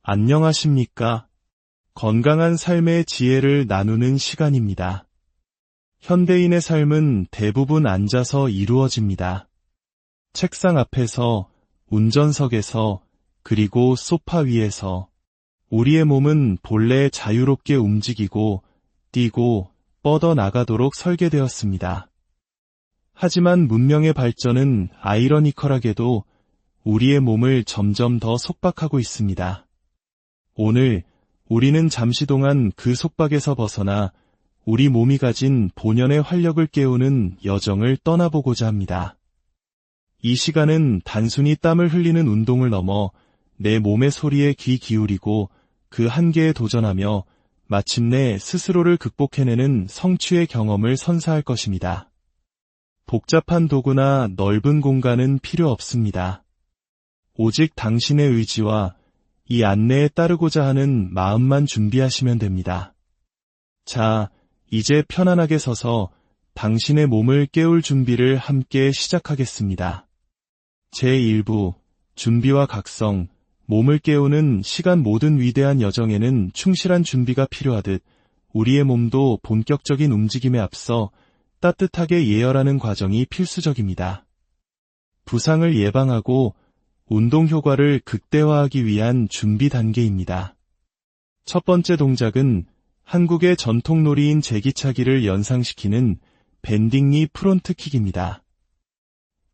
안녕하십니까? 건강한 삶의 지혜를 나누는 시간입니다. 현대인의 삶은 대부분 앉아서 이루어집니다. 책상 앞에서, 운전석에서, 그리고 소파 위에서 우리의 몸은 본래 자유롭게 움직이고, 뛰고, 뻗어나가도록 설계되었습니다. 하지만 문명의 발전은 아이러니컬하게도 우리의 몸을 점점 더 속박하고 있습니다. 오늘 우리는 잠시 동안 그 속박에서 벗어나 우리 몸이 가진 본연의 활력을 깨우는 여정을 떠나보고자 합니다. 이 시간은 단순히 땀을 흘리는 운동을 넘어 내 몸의 소리에 귀 기울이고 그 한계에 도전하며 마침내 스스로를 극복해내는 성취의 경험을 선사할 것입니다. 복잡한 도구나 넓은 공간은 필요 없습니다. 오직 당신의 의지와 이 안내에 따르고자 하는 마음만 준비하시면 됩니다. 자, 이제 편안하게 서서 당신의 몸을 깨울 준비를 함께 시작하겠습니다. 제1부, 준비와 각성, 몸을 깨우는 시간. 모든 위대한 여정에는 충실한 준비가 필요하듯 우리의 몸도 본격적인 움직임에 앞서 따뜻하게 예열하는 과정이 필수적입니다. 부상을 예방하고 운동 효과를 극대화하기 위한 준비 단계입니다. 첫 번째 동작은 한국의 전통 놀이인 제기차기를 연상시키는 밴딩 니 프론트킥입니다.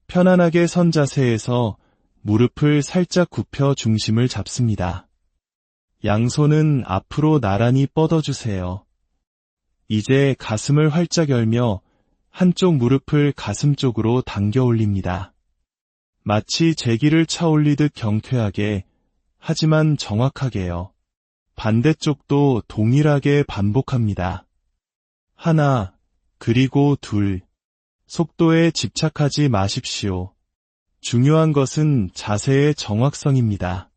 편안하게 선 자세에서 무릎을 살짝 굽혀 중심을 잡습니다. 양손은 앞으로 나란히 뻗어주세요. 이제 가슴을 활짝 열며 한쪽 무릎을 가슴 쪽으로 당겨 올립니다. 마치 제기를 차 올리듯 경쾌하게, 하지만 정확하게요. 반대쪽도 동일하게 반복합니다. 하나, 그리고 둘. 속도에 집착하지 마십시오. 중요한 것은 자세의 정확성입니다.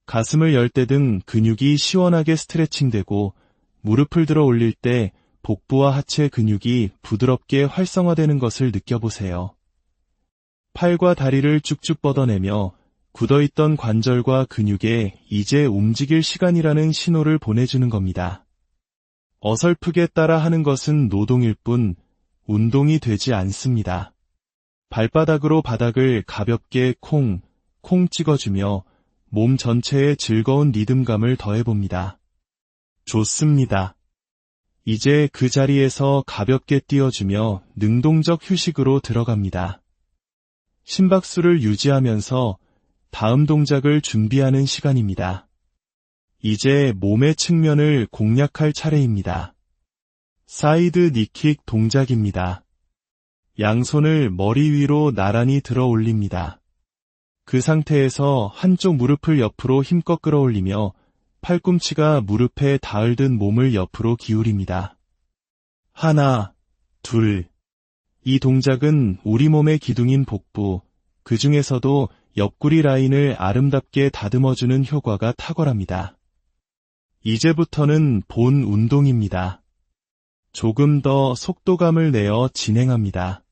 가슴을 열 때 등 근육이 시원하게 스트레칭되고 무릎을 들어 올릴 때 복부와 하체 근육이 부드럽게 활성화되는 것을 느껴보세요. 팔과 다리를 쭉쭉 뻗어내며 굳어있던 관절과 근육에 이제 움직일 시간이라는 신호를 보내주는 겁니다. 어설프게 따라하는 것은 노동일 뿐 운동이 되지 않습니다. 발바닥으로 바닥을 가볍게 콩 찍어주며 몸 전체에 즐거운 리듬감을 더해봅니다. 좋습니다. 이제 그 자리에서 가볍게 뛰어주며 능동적 휴식으로 들어갑니다. 심박수를 유지하면서 다음 동작을 준비하는 시간입니다. 이제 몸의 측면을 공략할 차례입니다. 사이드 니킥 동작입니다. 양손을 머리 위로 나란히 들어 올립니다. 그 상태에서 한쪽 무릎을 옆으로 힘껏 끌어올리며 팔꿈치가 무릎에 닿을 듯 몸을 옆으로 기울입니다. 하나, 둘. 이 동작은 우리 몸의 기둥인 복부, 그 중에서도 옆구리 라인을 아름답게 다듬어주는 효과가 탁월합니다. 이제부터는 본 운동입니다. 조금 더 속도감을 내어 진행합니다.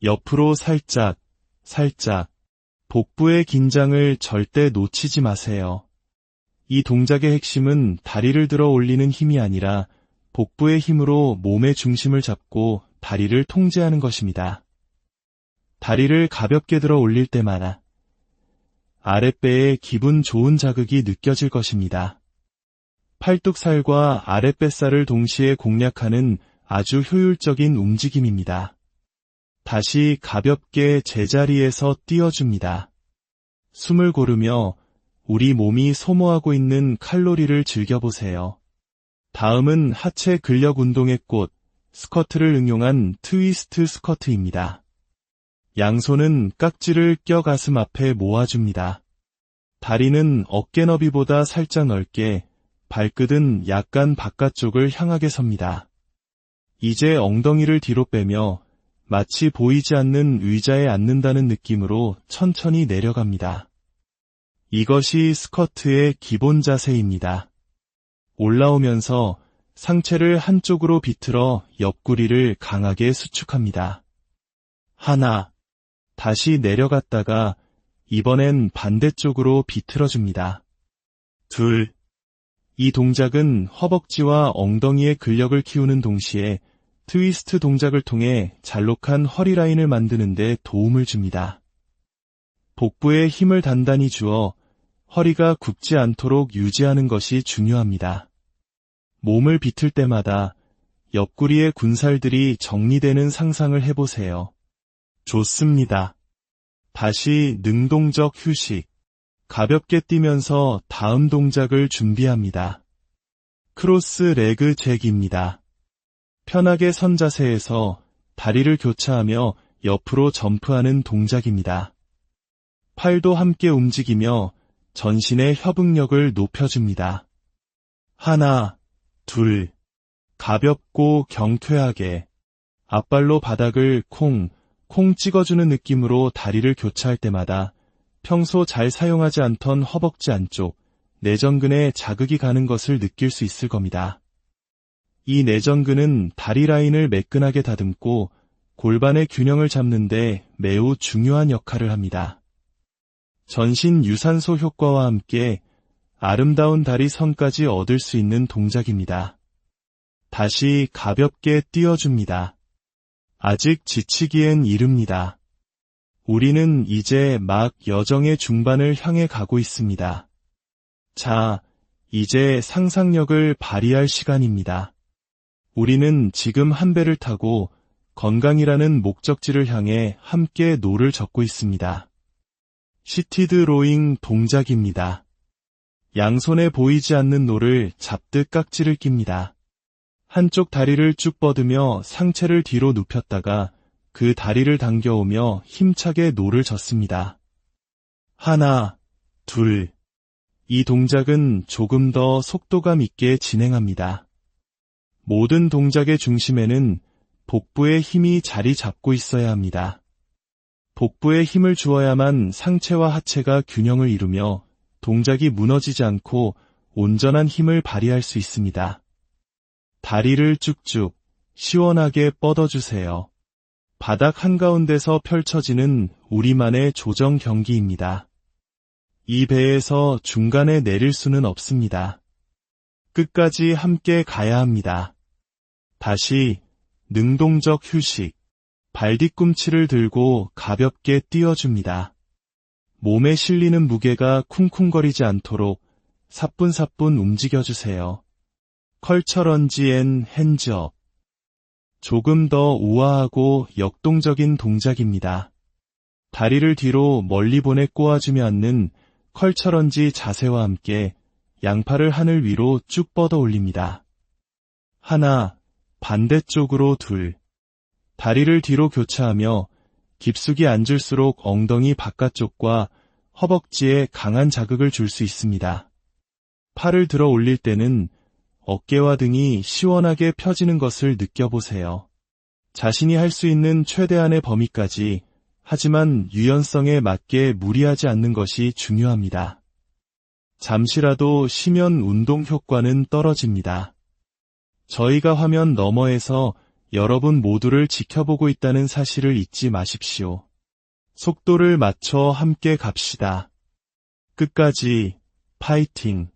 옆으로 살짝, 복부의 긴장을 절대 놓치지 마세요. 이 동작의 핵심은 다리를 들어 올리는 힘이 아니라 복부의 힘으로 몸의 중심을 잡고 다리를 통제하는 것입니다. 다리를 가볍게 들어 올릴 때마다 아랫배에 기분 좋은 자극이 느껴질 것입니다. 팔뚝살과 아랫뱃살을 동시에 공략하는 아주 효율적인 움직임입니다. 다시 가볍게 제자리에서 뛰어줍니다. 숨을 고르며 우리 몸이 소모하고 있는 칼로리를 즐겨보세요. 다음은 하체 근력 운동의 꽃, 스쿼트를 응용한 트위스트 스쿼트입니다. 양손은 깍지를 껴 가슴 앞에 모아줍니다. 다리는 어깨 너비보다 살짝 넓게, 발끝은 약간 바깥쪽을 향하게 섭니다. 이제 엉덩이를 뒤로 빼며 마치 보이지 않는 의자에 앉는다는 느낌으로 천천히 내려갑니다. 이것이 스쿼트의 기본 자세입니다. 올라오면서 상체를 한쪽으로 비틀어 옆구리를 강하게 수축합니다. 하나, 다시 내려갔다가 이번엔 반대쪽으로 비틀어줍니다. 둘. 이 동작은 허벅지와 엉덩이의 근력을 키우는 동시에 트위스트 동작을 통해 잘록한 허리 라인을 만드는 데 도움을 줍니다. 복부에 힘을 단단히 주어 허리가 굽지 않도록 유지하는 것이 중요합니다. 몸을 비틀 때마다 옆구리의 군살들이 정리되는 상상을 해보세요. 좋습니다. 다시 능동적 휴식. 가볍게 뛰면서 다음 동작을 준비합니다. 크로스 레그 잭입니다. 편하게 선 자세에서 다리를 교차하며 옆으로 점프하는 동작입니다. 팔도 함께 움직이며 전신의 협응력을 높여줍니다. 하나, 둘. 가볍고 경쾌하게 앞발로 바닥을 콩 찍어주는 느낌으로 다리를 교차할 때마다 평소 잘 사용하지 않던 허벅지 안쪽, 내전근에 자극이 가는 것을 느낄 수 있을 겁니다. 이 내전근은 다리 라인을 매끈하게 다듬고 골반의 균형을 잡는 데 매우 중요한 역할을 합니다. 전신 유산소 효과와 함께 아름다운 다리 선까지 얻을 수 있는 동작입니다. 다시 가볍게 뛰어줍니다. 아직 지치기엔 이릅니다. 우리는 이제 막 여정의 중반을 향해 가고 있습니다. 자, 이제 상상력을 발휘할 시간입니다. 우리는 지금 한 배를 타고 건강이라는 목적지를 향해 함께 노를 젓고 있습니다. 시티드 로잉 동작입니다. 양손에 보이지 않는 노를 잡듯 깍지를 낍니다. 한쪽 다리를 쭉 뻗으며 상체를 뒤로 눕혔다가 그 다리를 당겨오며 힘차게 노를 젓습니다. 하나, 둘. 이 동작은 조금 더 속도감 있게 진행합니다. 모든 동작의 중심에는 복부의 힘이 자리 잡고 있어야 합니다. 복부에 힘을 주어야만 상체와 하체가 균형을 이루며 동작이 무너지지 않고 온전한 힘을 발휘할 수 있습니다. 다리를 쭉쭉 시원하게 뻗어주세요. 바닥 한가운데서 펼쳐지는 우리만의 조정 경기입니다. 이 배에서 중간에 내릴 수는 없습니다. 끝까지 함께 가야 합니다. 다시 능동적 휴식. 발 뒤꿈치를 들고 가볍게 띄워줍니다. 몸에 실리는 무게가 쿵쿵거리지 않도록 사뿐사뿐 움직여주세요. 컬처런지 앤 핸즈업. 조금 더 우아하고 역동적인 동작입니다. 다리를 뒤로 멀리 보내 꼬아주며 앉는 컬처런지 자세와 함께 양팔을 하늘 위로 쭉 뻗어 올립니다. 하나, 반대쪽으로 둘. 다리를 뒤로 교차하며 깊숙이 앉을수록 엉덩이 바깥쪽과 허벅지에 강한 자극을 줄 수 있습니다. 팔을 들어 올릴 때는 어깨와 등이 시원하게 펴지는 것을 느껴보세요. 자신이 할 수 있는 최대한의 범위까지, 하지만 유연성에 맞게 무리하지 않는 것이 중요합니다. 잠시라도 쉬면 운동 효과는 떨어집니다. 저희가 화면 너머에서 여러분 모두를 지켜보고 있다는 사실을 잊지 마십시오. 속도를 맞춰 함께 갑시다. 끝까지 파이팅!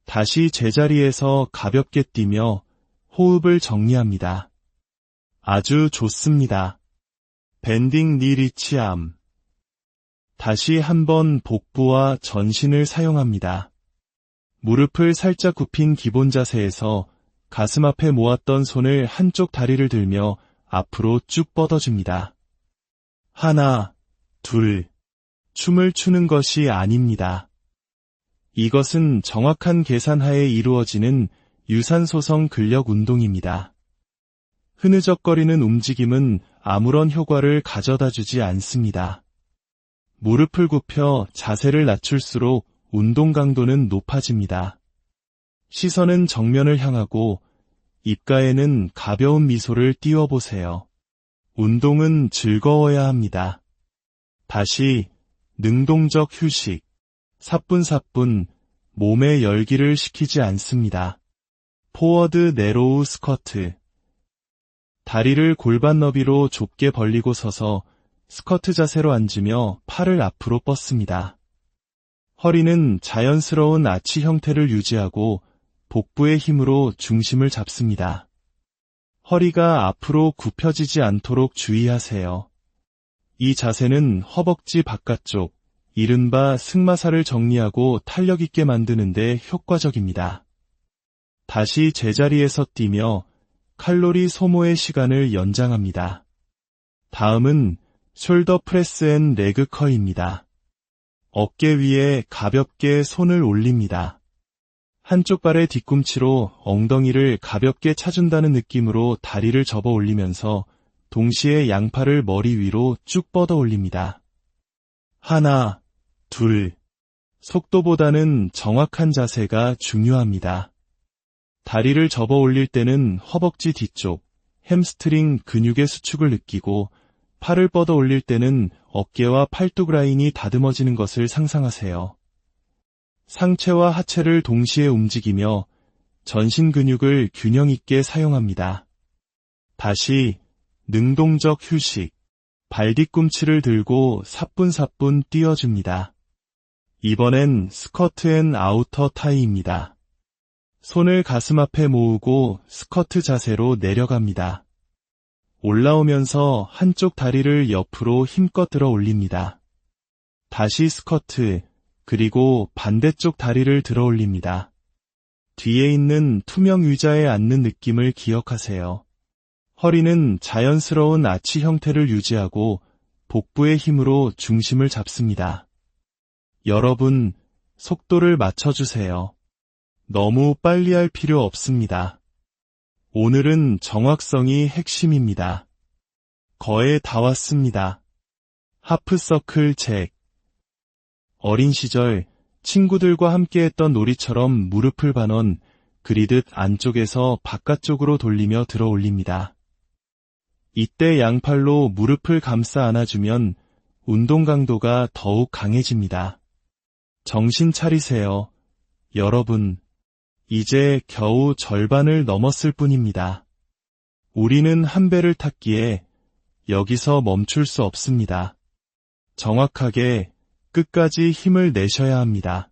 다시 제자리에서 가볍게 뛰며 호흡을 정리합니다. 아주 좋습니다. 밴딩 니 리치암. 다시 한번 복부와 전신을 사용합니다. 무릎을 살짝 굽힌 기본 자세에서 가슴 앞에 모았던 손을 한쪽 다리를 들며 앞으로 쭉 뻗어줍니다. 하나, 둘. 춤을 추는 것이 아닙니다. 이것은 정확한 계산하에 이루어지는 유산소성 근력 운동입니다. 흐느적거리는 움직임은 아무런 효과를 가져다 주지 않습니다. 무릎을 굽혀 자세를 낮출수록 운동 강도는 높아집니다. 시선은 정면을 향하고 입가에는 가벼운 미소를 띄워보세요. 운동은 즐거워야 합니다. 다시 능동적 휴식. 사뿐사뿐 몸의 열기를 식히지 않습니다. 포워드 네로우 스쿼트. 다리를 골반 너비로 좁게 벌리고 서서 스쿼트 자세로 앉으며 팔을 앞으로 뻗습니다. 허리는 자연스러운 아치 형태를 유지하고 복부의 힘으로 중심을 잡습니다. 허리가 앞으로 굽혀지지 않도록 주의하세요. 이 자세는 허벅지 바깥쪽, 이른바 승마살을 정리하고 탄력 있게 만드는 데 효과적입니다. 다시 제자리에서 뛰며 칼로리 소모의 시간을 연장합니다. 다음은 숄더 프레스 앤 레그 커입니다. 어깨 위에 가볍게 손을 올립니다. 한쪽 발의 뒤꿈치로 엉덩이를 가볍게 차준다는 느낌으로 다리를 접어 올리면서 동시에 양팔을 머리 위로 쭉 뻗어 올립니다. 하나, 둘. 속도보다는 정확한 자세가 중요합니다. 다리를 접어 올릴 때는 허벅지 뒤쪽, 햄스트링 근육의 수축을 느끼고 팔을 뻗어 올릴 때는 어깨와 팔뚝 라인이 다듬어지는 것을 상상하세요. 상체와 하체를 동시에 움직이며 전신 근육을 균형 있게 사용합니다. 다시 능동적 휴식, 발 뒤꿈치를 들고 사뿐사뿐 띄워줍니다. 이번엔 스쿼트 앤 아우터 타이입니다. 손을 가슴 앞에 모으고 스쿼트 자세로 내려갑니다. 올라오면서 한쪽 다리를 옆으로 힘껏 들어 올립니다. 다시 스쿼트, 그리고 반대쪽 다리를 들어 올립니다. 뒤에 있는 투명 의자에 앉는 느낌을 기억하세요. 허리는 자연스러운 아치 형태를 유지하고 복부의 힘으로 중심을 잡습니다. 여러분, 속도를 맞춰주세요. 너무 빨리 할 필요 없습니다. 오늘은 정확성이 핵심입니다. 거의 다 왔습니다. 하프서클 잭. 어린 시절 친구들과 함께했던 놀이처럼 무릎을 반원 그리듯 안쪽에서 바깥쪽으로 돌리며 들어 올립니다. 이때 양팔로 무릎을 감싸 안아주면 운동 강도가 더욱 강해집니다. 정신 차리세요. 여러분, 이제 겨우 절반을 넘었을 뿐입니다. 우리는 한 배를 탔기에 여기서 멈출 수 없습니다. 정확하게 끝까지 힘을 내셔야 합니다.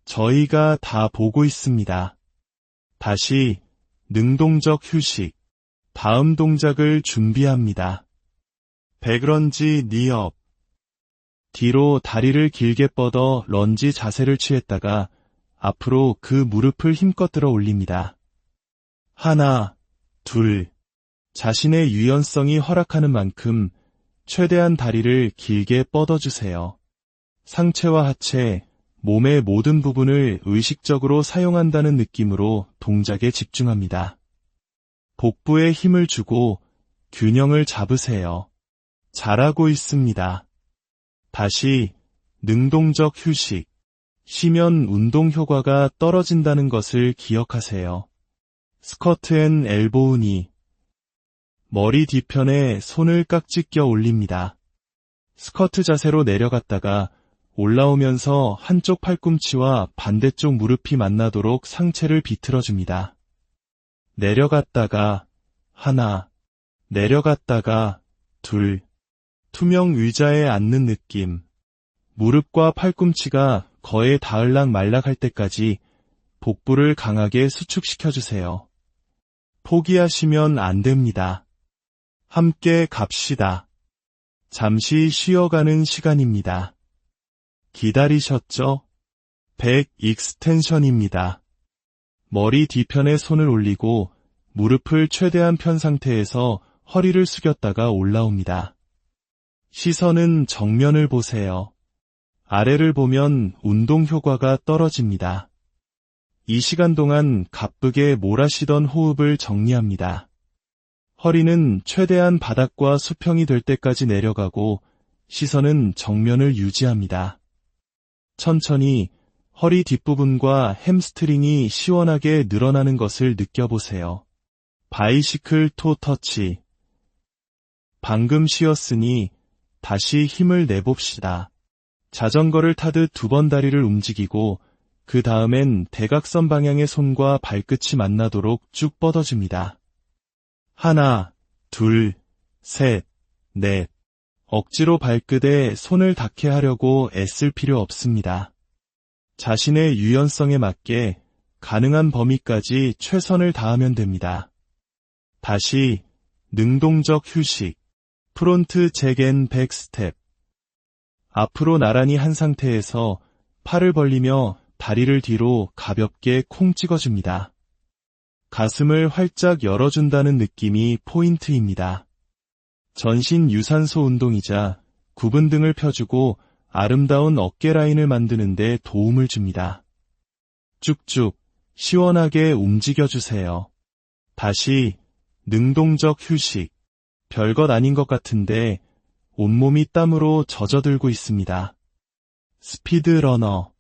저희가 다 보고 있습니다. 다시 능동적 휴식, 다음 동작을 준비합니다. 백런지 니업. 뒤로 다리를 길게 뻗어 런지 자세를 취했다가 앞으로 그 무릎을 힘껏 들어 올립니다. 하나, 둘. 자신의 유연성이 허락하는 만큼 최대한 다리를 길게 뻗어주세요. 상체와 하체, 몸의 모든 부분을 의식적으로 사용한다는 느낌으로 동작에 집중합니다. 복부에 힘을 주고 균형을 잡으세요. 잘하고 있습니다. 다시 능동적 휴식. 쉬면 운동 효과가 떨어진다는 것을 기억하세요. 스쿼트 앤 엘보우 니. 머리 뒤편에 손을 깍지 껴 올립니다. 스쿼트 자세로 내려갔다가 올라오면서 한쪽 팔꿈치와 반대쪽 무릎이 만나도록 상체를 비틀어줍니다. 내려갔다가 하나, 내려갔다가 둘. 투명 의자에 앉는 느낌. 무릎과 팔꿈치가 거의 닿을락 말락할 때까지 복부를 강하게 수축시켜주세요. 포기하시면 안 됩니다. 함께 갑시다. 잠시 쉬어가는 시간입니다. 기다리셨죠? 백 익스텐션입니다. 머리 뒤편에 손을 올리고 무릎을 최대한 편 상태에서 허리를 숙였다가 올라옵니다. 시선은 정면을 보세요. 아래를 보면 운동 효과가 떨어집니다. 이 시간 동안 가쁘게 몰아쉬던 호흡을 정리합니다. 허리는 최대한 바닥과 수평이 될 때까지 내려가고 시선은 정면을 유지합니다. 천천히 허리 뒷부분과 햄스트링이 시원하게 늘어나는 것을 느껴보세요. 바이시클 토 터치. 방금 쉬었으니 다시 힘을 내봅시다. 자전거를 타듯 2번 다리를 움직이고 그 다음엔 대각선 방향의 손과 발끝이 만나도록 쭉 뻗어줍니다. 하나, 둘, 셋, 넷. 억지로 발끝에 손을 닿게 하려고 애쓸 필요 없습니다. 자신의 유연성에 맞게 가능한 범위까지 최선을 다하면 됩니다. 다시 능동적 휴식, 프론트 잭& 백 스텝. 앞으로 나란히 한 상태에서 팔을 벌리며 다리를 뒤로 가볍게 콩 찍어줍니다. 가슴을 활짝 열어준다는 느낌이 포인트입니다. 전신 유산소 운동이자 구분 등을 펴주고 아름다운 어깨 라인을 만드는 데 도움을 줍니다. 쭉쭉 시원하게 움직여주세요. 다시 능동적 휴식. 별것 아닌 것 같은데 온몸이 땀으로 젖어들고 있습니다. 스피드 러너.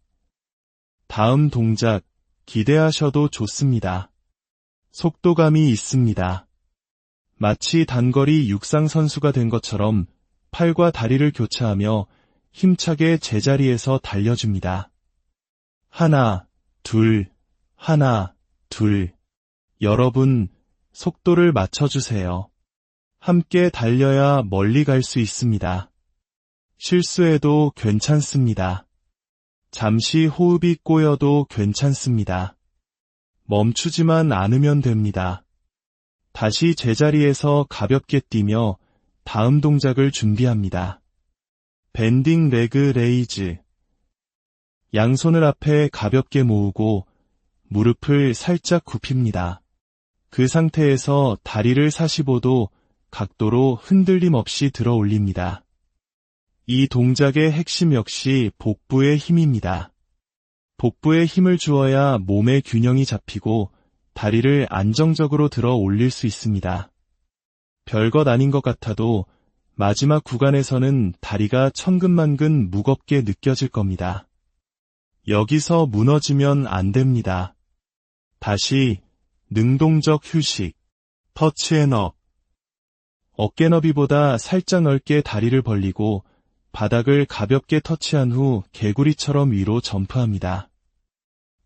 다음 동작 기대하셔도 좋습니다. 속도감이 있습니다. 마치 단거리 육상 선수가 된 것처럼 팔과 다리를 교차하며 힘차게 제자리에서 달려줍니다. 하나, 둘, 하나, 둘. 여러분, 속도를 맞춰주세요. 함께 달려야 멀리 갈 수 있습니다. 실수해도 괜찮습니다. 잠시 호흡이 꼬여도 괜찮습니다. 멈추지만 않으면 됩니다. 다시 제자리에서 가볍게 뛰며 다음 동작을 준비합니다. 밴딩 레그 레이즈. 양손을 앞에 가볍게 모으고 무릎을 살짝 굽힙니다. 그 상태에서 다리를 45도 각도로 흔들림 없이 들어 올립니다. 이 동작의 핵심 역시 복부의 힘입니다. 복부에 힘을 주어야 몸의 균형이 잡히고 다리를 안정적으로 들어 올릴 수 있습니다. 별것 아닌 것 같아도 마지막 구간에서는 다리가 천근만근 무겁게 느껴질 겁니다. 여기서 무너지면 안 됩니다. 다시 능동적 휴식, 터치앤업. 어깨너비보다 살짝 넓게 다리를 벌리고 바닥을 가볍게 터치한 후 개구리처럼 위로 점프합니다.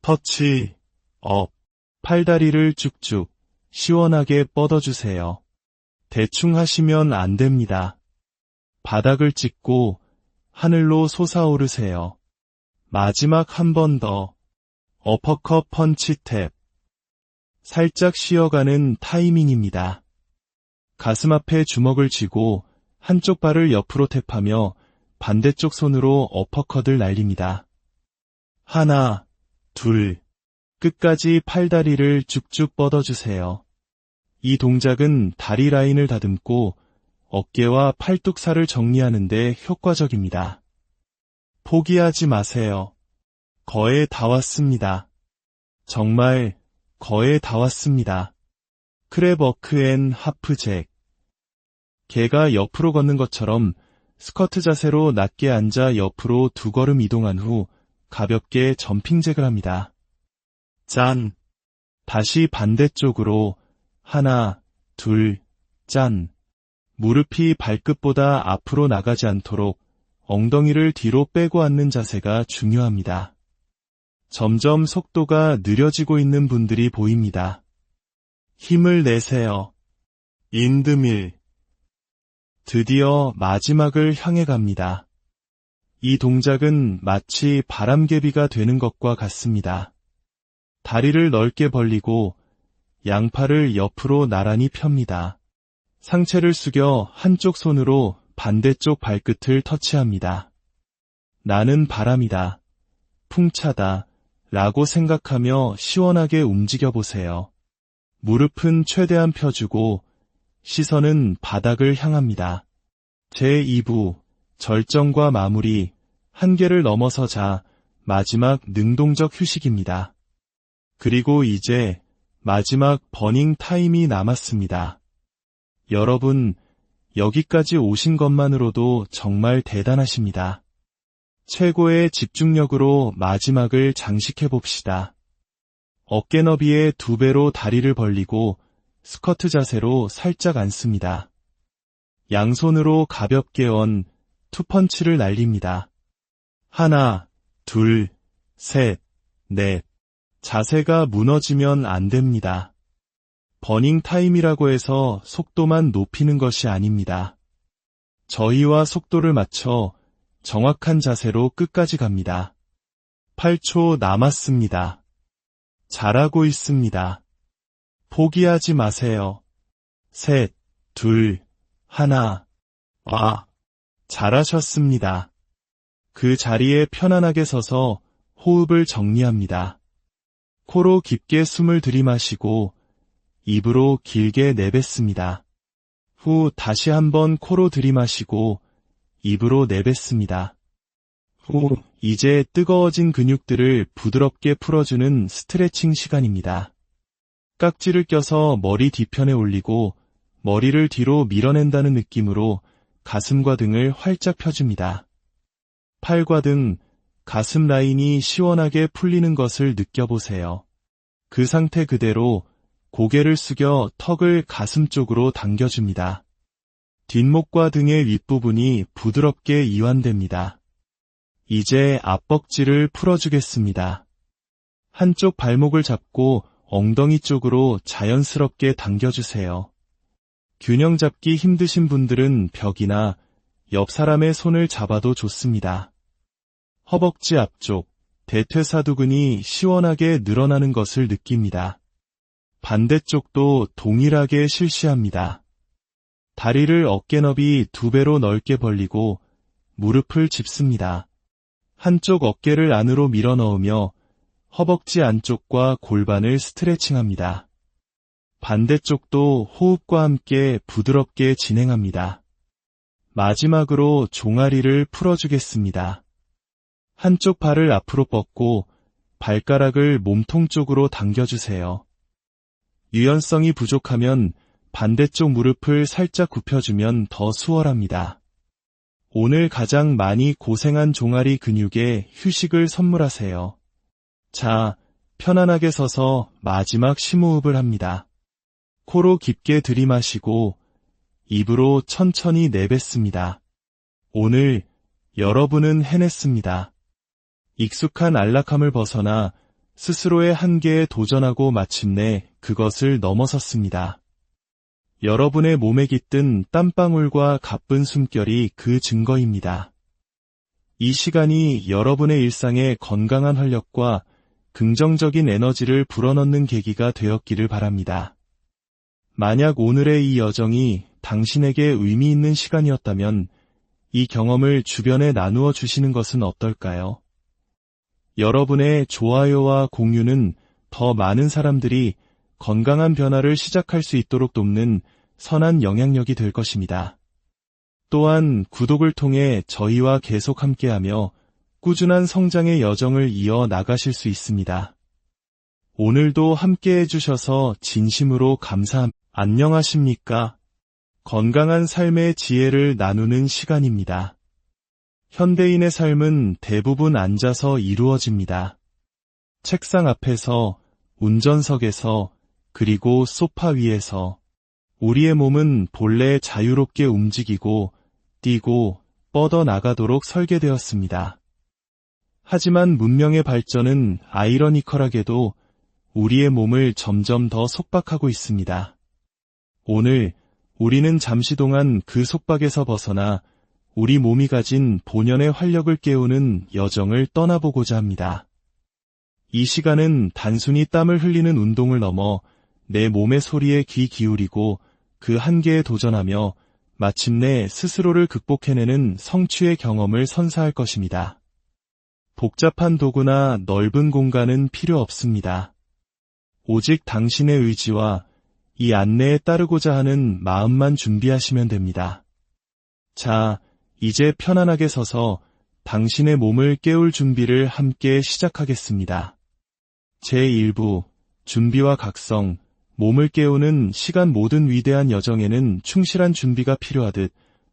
터치, 업. 팔다리를 쭉쭉 시원하게 뻗어주세요. 대충 하시면 안 됩니다. 바닥을 찍고 하늘로 솟아오르세요. 마지막 한 번 더. 어퍼컷 펀치 탭. 살짝 쉬어가는 타이밍입니다. 가슴 앞에 주먹을 쥐고 한쪽 발을 옆으로 탭하며 반대쪽 손으로 어퍼컷을 날립니다. 하나, 둘. 끝까지 팔다리를 쭉쭉 뻗어주세요. 이 동작은 다리 라인을 다듬고 어깨와 팔뚝살을 정리하는 데 효과적입니다. 포기하지 마세요. 거의 다 왔습니다. 정말 거의 다 왔습니다. 크랩워크 앤 하프잭. 개가 옆으로 걷는 것처럼 스쿼트 자세로 낮게 앉아 옆으로 2걸음 이동한 후 가볍게 점핑잭을 합니다. 짠. 다시 반대쪽으로 하나, 둘, 짠. 무릎이 발끝보다 앞으로 나가지 않도록 엉덩이를 뒤로 빼고 앉는 자세가 중요합니다. 점점 속도가 느려지고 있는 분들이 보입니다. 힘을 내세요. 인드밀. 드디어 마지막을 향해 갑니다. 이 동작은 마치 바람개비가 되는 것과 같습니다. 다리를 넓게 벌리고 양팔을 옆으로 나란히 펴니다. 상체를 숙여 한쪽 손으로 반대쪽 발끝을 터치합니다. 나는 바람이다. 풍차다. 라고 생각하며 시원하게 움직여보세요. 무릎은 최대한 펴주고 시선은 바닥을 향합니다. 제2부 절정과 마무리. 한계를 넘어서자 마지막 능동적 휴식입니다. 그리고 이제 마지막 버닝 타임이 남았습니다. 여러분, 여기까지 오신 것만으로도 정말 대단하십니다. 최고의 집중력으로 마지막을 장식해봅시다. 어깨 너비의 2배로 다리를 벌리고 스쿼트 자세로 살짝 앉습니다. 양손으로 가볍게 원 투펀치를 날립니다. 하나, 둘, 셋, 넷. 자세가 무너지면 안 됩니다. 버닝 타임이라고 해서 속도만 높이는 것이 아닙니다. 저희와 속도를 맞춰 정확한 자세로 끝까지 갑니다. 8초 남았습니다. 잘하고 있습니다. 포기하지 마세요. 셋, 둘, 하나. 잘하셨습니다. 그 자리에 편안하게 서서 호흡을 정리합니다. 코로 깊게 숨을 들이마시고 입으로 길게 내뱉습니다. 후 다시 한번 코로 들이마시고 입으로 내뱉습니다. 이제 뜨거워진 근육들을 부드럽게 풀어주는 스트레칭 시간입니다. 깍지를 껴서 머리 뒤편에 올리고 머리를 뒤로 밀어낸다는 느낌으로 가슴과 등을 활짝 펴줍니다. 팔과 등, 가슴 라인이 시원하게 풀리는 것을 느껴보세요. 그 상태 그대로 고개를 숙여 턱을 가슴 쪽으로 당겨줍니다. 뒷목과 등의 윗부분이 부드럽게 이완됩니다. 이제 앞벅지를 풀어주겠습니다. 한쪽 발목을 잡고 엉덩이 쪽으로 자연스럽게 당겨주세요. 균형 잡기 힘드신 분들은 벽이나 옆 사람의 손을 잡아도 좋습니다. 허벅지 앞쪽, 대퇴사두근이 시원하게 늘어나는 것을 느낍니다. 반대쪽도 동일하게 실시합니다. 다리를 어깨 너비 2배로 넓게 벌리고 무릎을 짚습니다. 한쪽 어깨를 안으로 밀어 넣으며 허벅지 안쪽과 골반을 스트레칭합니다. 반대쪽도 호흡과 함께 부드럽게 진행합니다. 마지막으로 종아리를 풀어주겠습니다. 한쪽 발을 앞으로 뻗고 발가락을 몸통 쪽으로 당겨주세요. 유연성이 부족하면 반대쪽 무릎을 살짝 굽혀주면 더 수월합니다. 오늘 가장 많이 고생한 종아리 근육에 휴식을 선물하세요. 자, 편안하게 서서 마지막 심호흡을 합니다. 코로 깊게 들이마시고 입으로 천천히 내뱉습니다. 오늘 여러분은 해냈습니다. 익숙한 안락함을 벗어나 스스로의 한계에 도전하고 마침내 그것을 넘어섰습니다. 여러분의 몸에 깃든 땀방울과 가쁜 숨결이 그 증거입니다. 이 시간이 여러분의 일상에 건강한 활력과 긍정적인 에너지를 불어넣는 계기가 되었기를 바랍니다. 만약 오늘의 이 여정이 당신에게 의미 있는 시간이었다면 이 경험을 주변에 나누어 주시는 것은 어떨까요? 여러분의 좋아요와 공유는 더 많은 사람들이 건강한 변화를 시작할 수 있도록 돕는 선한 영향력이 될 것입니다. 또한 구독을 통해 저희와 계속 함께하며 꾸준한 성장의 여정을 이어 나가실 수 있습니다. 오늘도 함께해 주셔서 진심으로 감사합니다. 안녕하십니까? 건강한 삶의 지혜를 나누는 시간입니다. 현대인의 삶은 대부분 앉아서 이루어집니다. 책상 앞에서, 운전석에서, 그리고 소파 위에서 우리의 몸은 본래 자유롭게 움직이고 뛰고 뻗어나가도록 설계되었습니다. 하지만 문명의 발전은 아이러니컬하게도 우리의 몸을 점점 더 속박하고 있습니다. 오늘 우리는 잠시 동안 그 속박에서 벗어나 우리 몸이 가진 본연의 활력을 깨우는 여정을 떠나보고자 합니다. 이 시간은 단순히 땀을 흘리는 운동을 넘어 내 몸의 소리에 귀 기울이고 그 한계에 도전하며 마침내 스스로를 극복해내는 성취의 경험을 선사할 것입니다. 복잡한 도구나 넓은 공간은 필요 없습니다. 오직 당신의 의지와 이 안내에 따르고자 하는 마음만 준비하시면 됩니다. 자, 이제 편안하게 서서 당신의 몸을 깨울 준비를 함께 시작하겠습니다. 제1부, 준비와 각성, 몸을 깨우는 시간. 모든 위대한 여정에는 충실한 준비가 필요하듯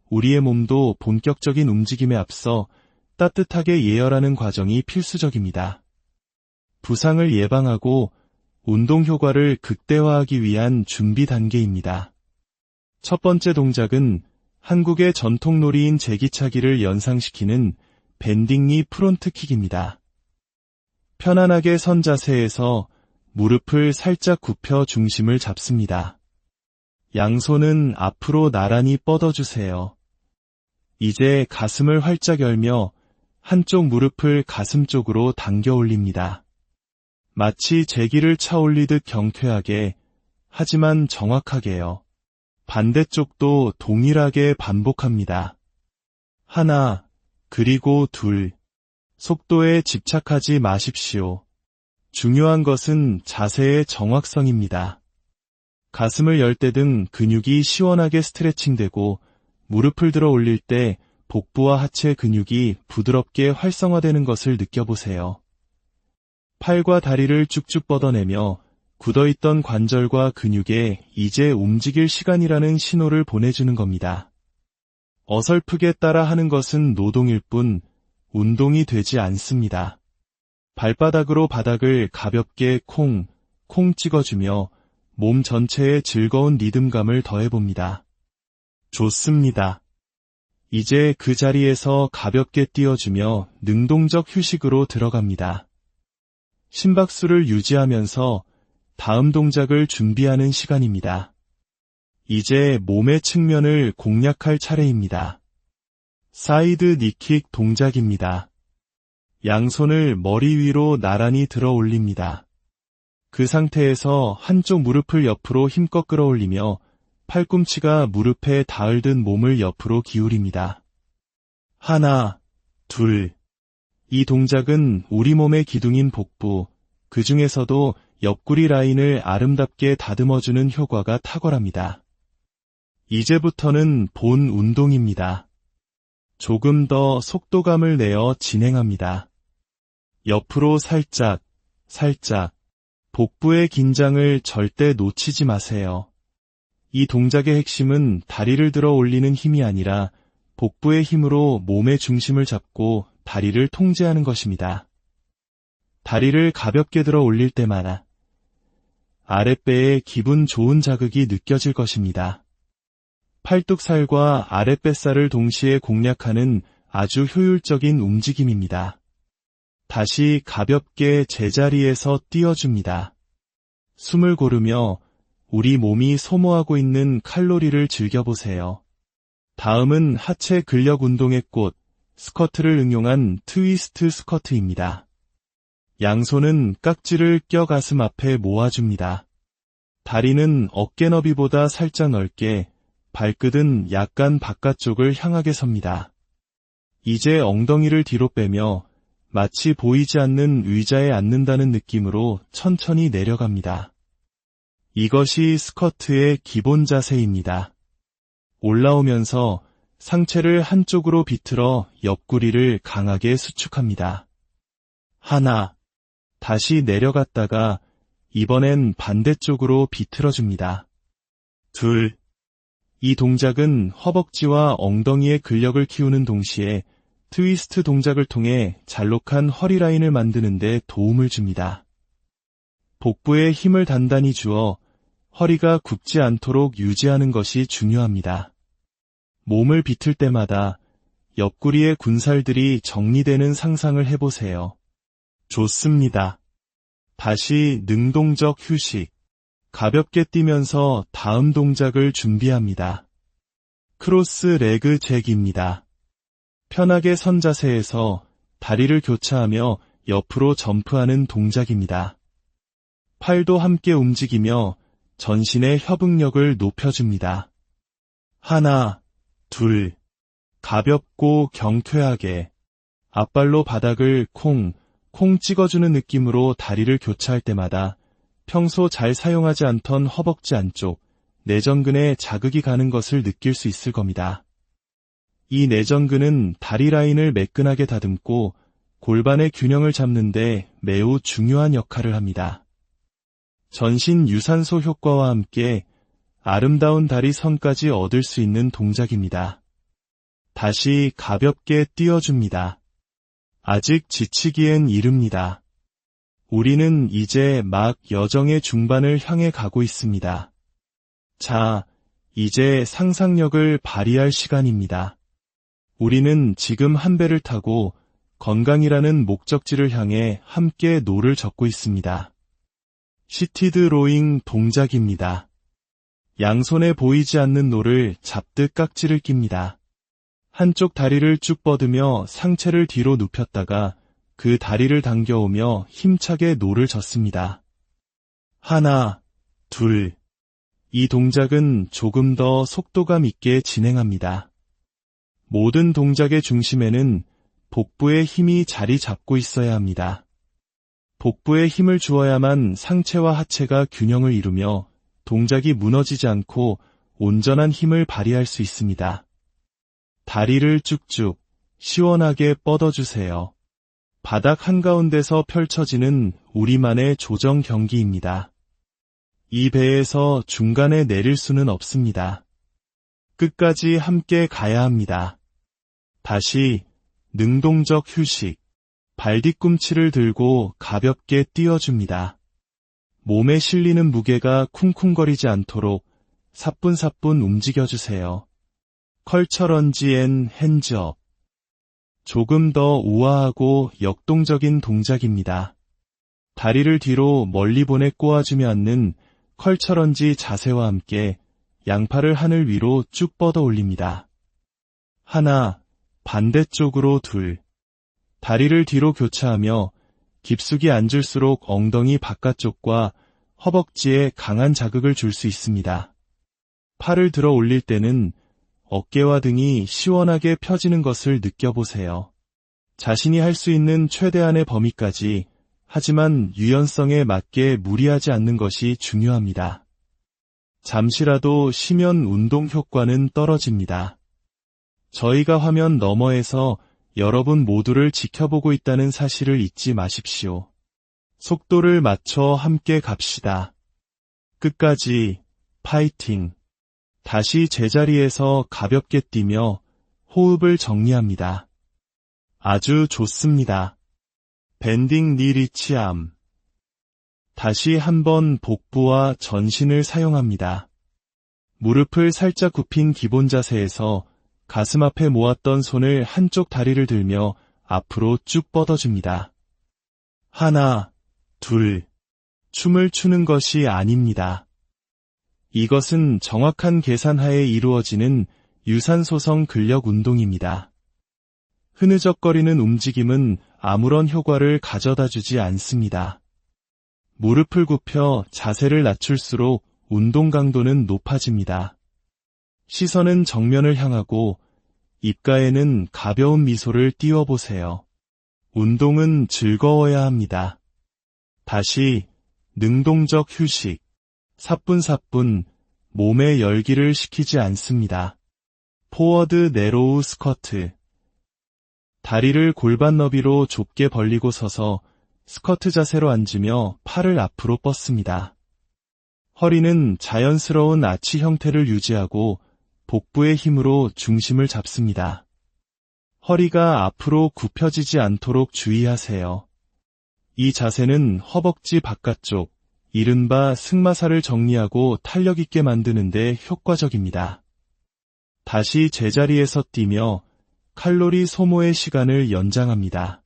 우리의 몸도 본격적인 움직임에 앞서 따뜻하게 예열하는 과정이 필수적입니다. 부상을 예방하고 운동 효과를 극대화하기 위한 준비 단계입니다. 첫 번째 동작은 한국의 전통 놀이인 제기차기를 연상시키는 밴딩니 프론트킥입니다. 편안하게 선 자세에서 무릎을 살짝 굽혀 중심을 잡습니다. 양손은 앞으로 나란히 뻗어주세요. 이제 가슴을 활짝 열며 한쪽 무릎을 가슴 쪽으로 당겨 올립니다. 마치 제기를 차 올리듯 경쾌하게, 하지만 정확하게요. 반대쪽도 동일하게 반복합니다. 하나, 그리고 둘. 속도에 집착하지 마십시오. 중요한 것은 자세의 정확성입니다. 가슴을 열 때 등 근육이 시원하게 스트레칭되고 무릎을 들어 올릴 때 복부와 하체 근육이 부드럽게 활성화되는 것을 느껴보세요. 팔과 다리를 쭉쭉 뻗어내며 굳어있던 관절과 근육에 이제 움직일 시간이라는 신호를 보내주는 겁니다. 어설프게 따라 하는 것은 노동일 뿐 운동이 되지 않습니다. 발바닥으로 바닥을 가볍게 콩 찍어주며 몸 전체에 즐거운 리듬감을 더해봅니다. 좋습니다. 이제 그 자리에서 가볍게 뛰어주며 능동적 휴식으로 들어갑니다. 심박수를 유지하면서 다음 동작을 준비하는 시간입니다. 이제 몸의 측면을 공략할 차례입니다. 사이드 니킥 동작입니다. 양손을 머리 위로 나란히 들어 올립니다. 그 상태에서 한쪽 무릎을 옆으로 힘껏 끌어올리며 팔꿈치가 무릎에 닿을 듯 몸을 옆으로 기울입니다. 하나, 둘. 이 동작은 우리 몸의 기둥인 복부, 그 중에서도 옆구리 라인을 아름답게 다듬어주는 효과가 탁월합니다. 이제부터는 본 운동입니다. 조금 더 속도감을 내어 진행합니다. 옆으로 살짝, 복부의 긴장을 절대 놓치지 마세요. 이 동작의 핵심은 다리를 들어 올리는 힘이 아니라 복부의 힘으로 몸의 중심을 잡고 다리를 통제하는 것입니다. 다리를 가볍게 들어 올릴 때마다 아랫배에 기분 좋은 자극이 느껴질 것입니다. 팔뚝살과 아랫뱃살을 동시에 공략하는 아주 효율적인 움직임입니다. 다시 가볍게 제자리에서 뛰어줍니다. 숨을 고르며 우리 몸이 소모하고 있는 칼로리를 즐겨보세요. 다음은 하체 근력 운동의 꽃, 스쿼트를 응용한 트위스트 스쿼트입니다. 양손은 깍지를 껴 가슴 앞에 모아줍니다. 다리는 어깨 너비보다 살짝 넓게, 발끝은 약간 바깥쪽을 향하게 섭니다. 이제 엉덩이를 뒤로 빼며 마치 보이지 않는 의자에 앉는다는 느낌으로 천천히 내려갑니다. 이것이 스쿼트의 기본 자세입니다. 올라오면서 상체를 한쪽으로 비틀어 옆구리를 강하게 수축합니다. 하나, 다시 내려갔다가 이번엔 반대쪽으로 비틀어줍니다. 둘, 이 동작은 허벅지와 엉덩이의 근력을 키우는 동시에 트위스트 동작을 통해 잘록한 허리 라인을 만드는 데 도움을 줍니다. 복부에 힘을 단단히 주어 허리가 굽지 않도록 유지하는 것이 중요합니다. 몸을 비틀 때마다 옆구리의 군살들이 정리되는 상상을 해보세요. 좋습니다. 다시 능동적 휴식. 가볍게 뛰면서 다음 동작을 준비합니다. 크로스 레그 잭입니다. 편하게 선 자세에서 다리를 교차하며 옆으로 점프하는 동작입니다. 팔도 함께 움직이며 전신의 협응력을 높여줍니다. 하나, 둘. 가볍고 경쾌하게 앞발로 바닥을 콩 찍어주는 느낌으로 다리를 교차할 때마다 평소 잘 사용하지 않던 허벅지 안쪽, 내전근에 자극이 가는 것을 느낄 수 있을 겁니다. 이 내전근은 다리 라인을 매끈하게 다듬고 골반의 균형을 잡는 데 매우 중요한 역할을 합니다. 전신 유산소 효과와 함께 아름다운 다리 선까지 얻을 수 있는 동작입니다. 다시 가볍게 뛰어줍니다. 아직 지치기엔 이릅니다. 우리는 이제 막 여정의 중반을 향해 가고 있습니다. 자, 이제 상상력을 발휘할 시간입니다. 우리는 지금 한 배를 타고 건강이라는 목적지를 향해 함께 노를 젓고 있습니다. 시티드 로잉 동작입니다. 양손에 보이지 않는 노를 잡듯 깍지를 낍니다. 한쪽 다리를 쭉 뻗으며 상체를 뒤로 눕혔다가 그 다리를 당겨오며 힘차게 노를 젓습니다. 하나, 둘. 이 동작은 조금 더 속도감 있게 진행합니다. 모든 동작의 중심에는 복부의 힘이 자리 잡고 있어야 합니다. 복부에 힘을 주어야만 상체와 하체가 균형을 이루며 동작이 무너지지 않고 온전한 힘을 발휘할 수 있습니다. 다리를 쭉쭉 시원하게 뻗어주세요. 바닥 한가운데서 펼쳐지는 우리만의 조정 경기입니다. 이 배에서 중간에 내릴 수는 없습니다. 끝까지 함께 가야 합니다. 다시 능동적 휴식. 발 뒤꿈치를 들고 가볍게 띄워줍니다. 몸에 실리는 무게가 쿵쿵거리지 않도록 사뿐사뿐 움직여주세요. 컬처런지 앤 핸즈업. 조금 더 우아하고 역동적인 동작입니다. 다리를 뒤로 멀리 보내 꼬아주며 앉는 컬처런지 자세와 함께 양팔을 하늘 위로 쭉 뻗어 올립니다. 하나, 반대쪽으로 둘. 다리를 뒤로 교차하며 깊숙이 앉을수록 엉덩이 바깥쪽과 허벅지에 강한 자극을 줄 수 있습니다. 팔을 들어 올릴 때는 어깨와 등이 시원하게 펴지는 것을 느껴보세요. 자신이 할 수 있는 최대한의 범위까지, 하지만 유연성에 맞게 무리하지 않는 것이 중요합니다. 잠시라도 쉬면 운동 효과는 떨어집니다. 저희가 화면 너머에서 여러분 모두를 지켜보고 있다는 사실을 잊지 마십시오. 속도를 맞춰 함께 갑시다. 끝까지 파이팅! 다시 제자리에서 가볍게 뛰며 호흡을 정리합니다. 아주 좋습니다. 밴딩 니 리치암. 다시 한번 복부와 전신을 사용합니다. 무릎을 살짝 굽힌 기본 자세에서 가슴 앞에 모았던 손을 한쪽 다리를 들며 앞으로 쭉 뻗어줍니다. 하나, 둘. 춤을 추는 것이 아닙니다. 이것은 정확한 계산하에 이루어지는 유산소성 근력 운동입니다. 흐느적거리는 움직임은 아무런 효과를 가져다 주지 않습니다. 무릎을 굽혀 자세를 낮출수록 운동 강도는 높아집니다. 시선은 정면을 향하고 입가에는 가벼운 미소를 띄워보세요. 운동은 즐거워야 합니다. 다시 능동적 휴식. 사뿐사뿐 몸의 열기를 식히지 않습니다. 포워드 내로우 스쿼트. 다리를 골반 너비로 좁게 벌리고 서서 스쿼트 자세로 앉으며 팔을 앞으로 뻗습니다. 허리는 자연스러운 아치 형태를 유지하고 복부의 힘으로 중심을 잡습니다. 허리가 앞으로 굽혀지지 않도록 주의하세요. 이 자세는 허벅지 바깥쪽, 이른바 승마살을 정리하고 탄력 있게 만드는 데 효과적입니다. 다시 제자리에서 뛰며 칼로리 소모의 시간을 연장합니다.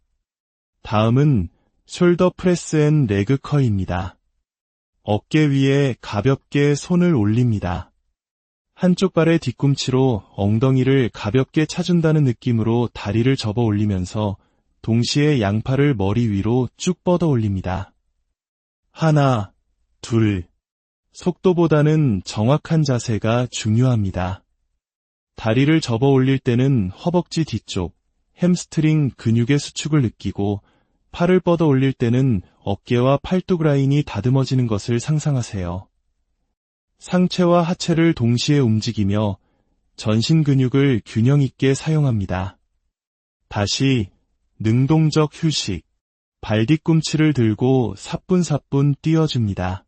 다음은 숄더 프레스 앤 레그 커입니다. 어깨 위에 가볍게 손을 올립니다. 한쪽 발의 뒤꿈치로 엉덩이를 가볍게 차준다는 느낌으로 다리를 접어 올리면서 동시에 양팔을 머리 위로 쭉 뻗어 올립니다. 하나, 둘. 속도보다는 정확한 자세가 중요합니다. 다리를 접어 올릴 때는 허벅지 뒤쪽, 햄스트링 근육의 수축을 느끼고 팔을 뻗어 올릴 때는 어깨와 팔뚝 라인이 다듬어지는 것을 상상하세요. 상체와 하체를 동시에 움직이며 전신 근육을 균형 있게 사용합니다. 다시 능동적 휴식. 발 뒤꿈치를 들고 사뿐사뿐 띄워줍니다.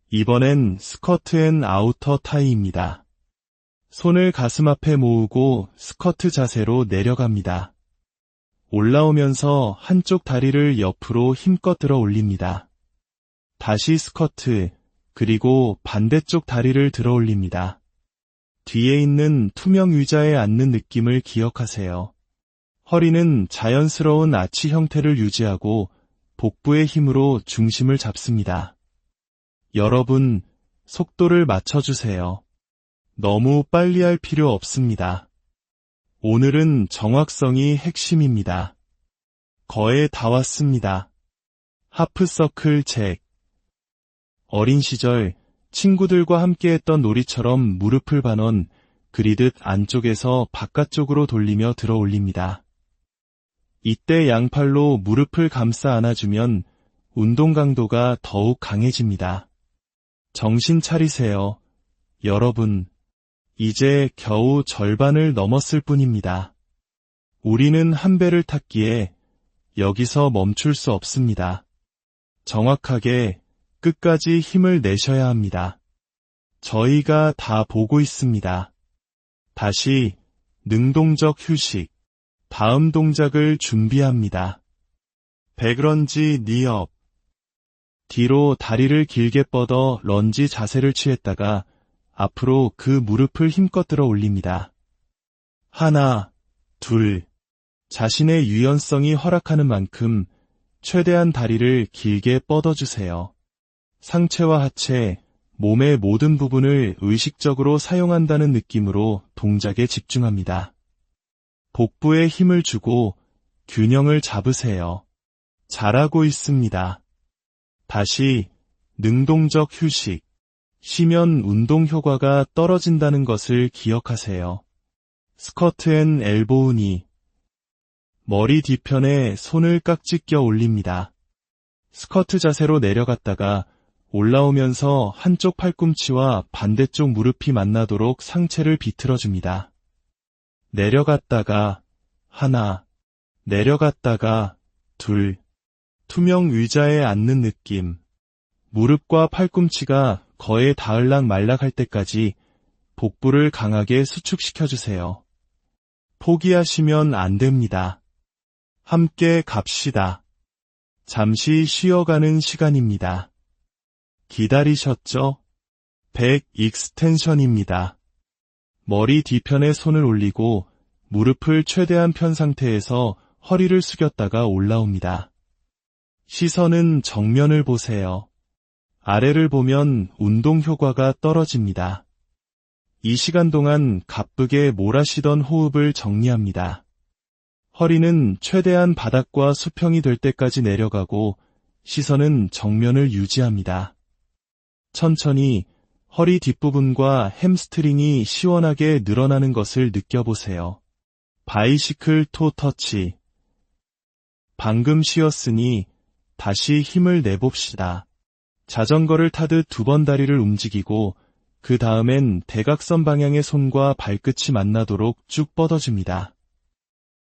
이번엔 스쿼트 앤 아우터 타이입니다. 손을 가슴 앞에 모으고 스쿼트 자세로 내려갑니다. 올라오면서 한쪽 다리를 옆으로 힘껏 들어 올립니다. 다시 스쿼트, 그리고 반대쪽 다리를 들어 올립니다. 뒤에 있는 투명 의자에 앉는 느낌을 기억하세요. 허리는 자연스러운 아치 형태를 유지하고 복부의 힘으로 중심을 잡습니다. 여러분, 속도를 맞춰주세요. 너무 빨리 할 필요 없습니다. 오늘은 정확성이 핵심입니다. 거의 다 왔습니다. 하프서클 잭. 어린 시절 친구들과 함께했던 놀이처럼 무릎을 반원 그리듯 안쪽에서 바깥쪽으로 돌리며 들어 올립니다. 이때 양팔로 무릎을 감싸 안아주면 운동 강도가 더욱 강해집니다. 정신 차리세요. 여러분, 이제 겨우 절반을 넘었을 뿐입니다. 우리는 한 배를 탔기에 여기서 멈출 수 없습니다. 정확하게 끝까지 힘을 내셔야 합니다. 저희가 다 보고 있습니다. 다시 능동적 휴식, 다음 동작을 준비합니다. 백런지 니업. 뒤로 다리를 길게 뻗어 런지 자세를 취했다가 앞으로 그 무릎을 힘껏 들어 올립니다. 하나, 둘. 자신의 유연성이 허락하는 만큼 최대한 다리를 길게 뻗어주세요. 상체와 하체, 몸의 모든 부분을 의식적으로 사용한다는 느낌으로 동작에 집중합니다. 복부에 힘을 주고 균형을 잡으세요. 잘하고 있습니다. 다시 능동적 휴식. 쉬면 운동 효과가 떨어진다는 것을 기억하세요. 스쿼트 앤 엘보우니. 머리 뒤편에 손을 깍지 껴 올립니다. 스쿼트 자세로 내려갔다가 올라오면서 한쪽 팔꿈치와 반대쪽 무릎이 만나도록 상체를 비틀어줍니다. 내려갔다가 하나, 내려갔다가 둘. 투명 의자에 앉는 느낌. 무릎과 팔꿈치가 거의 닿을락 말락할 때까지 복부를 강하게 수축시켜주세요. 포기하시면 안 됩니다. 함께 갑시다. 잠시 쉬어가는 시간입니다. 기다리셨죠? 백 익스텐션입니다. 머리 뒤편에 손을 올리고 무릎을 최대한 편 상태에서 허리를 숙였다가 올라옵니다. 시선은 정면을 보세요. 아래를 보면 운동 효과가 떨어집니다. 이 시간 동안 가쁘게 몰아쉬던 호흡을 정리합니다. 허리는 최대한 바닥과 수평이 될 때까지 내려가고 시선은 정면을 유지합니다. 천천히 허리 뒷부분과 햄스트링이 시원하게 늘어나는 것을 느껴보세요. 바이시클 토 터치. 방금 쉬었으니 다시 힘을 내봅시다. 자전거를 타듯 2번 다리를 움직이고 그 다음엔 대각선 방향의 손과 발끝이 만나도록 쭉 뻗어줍니다.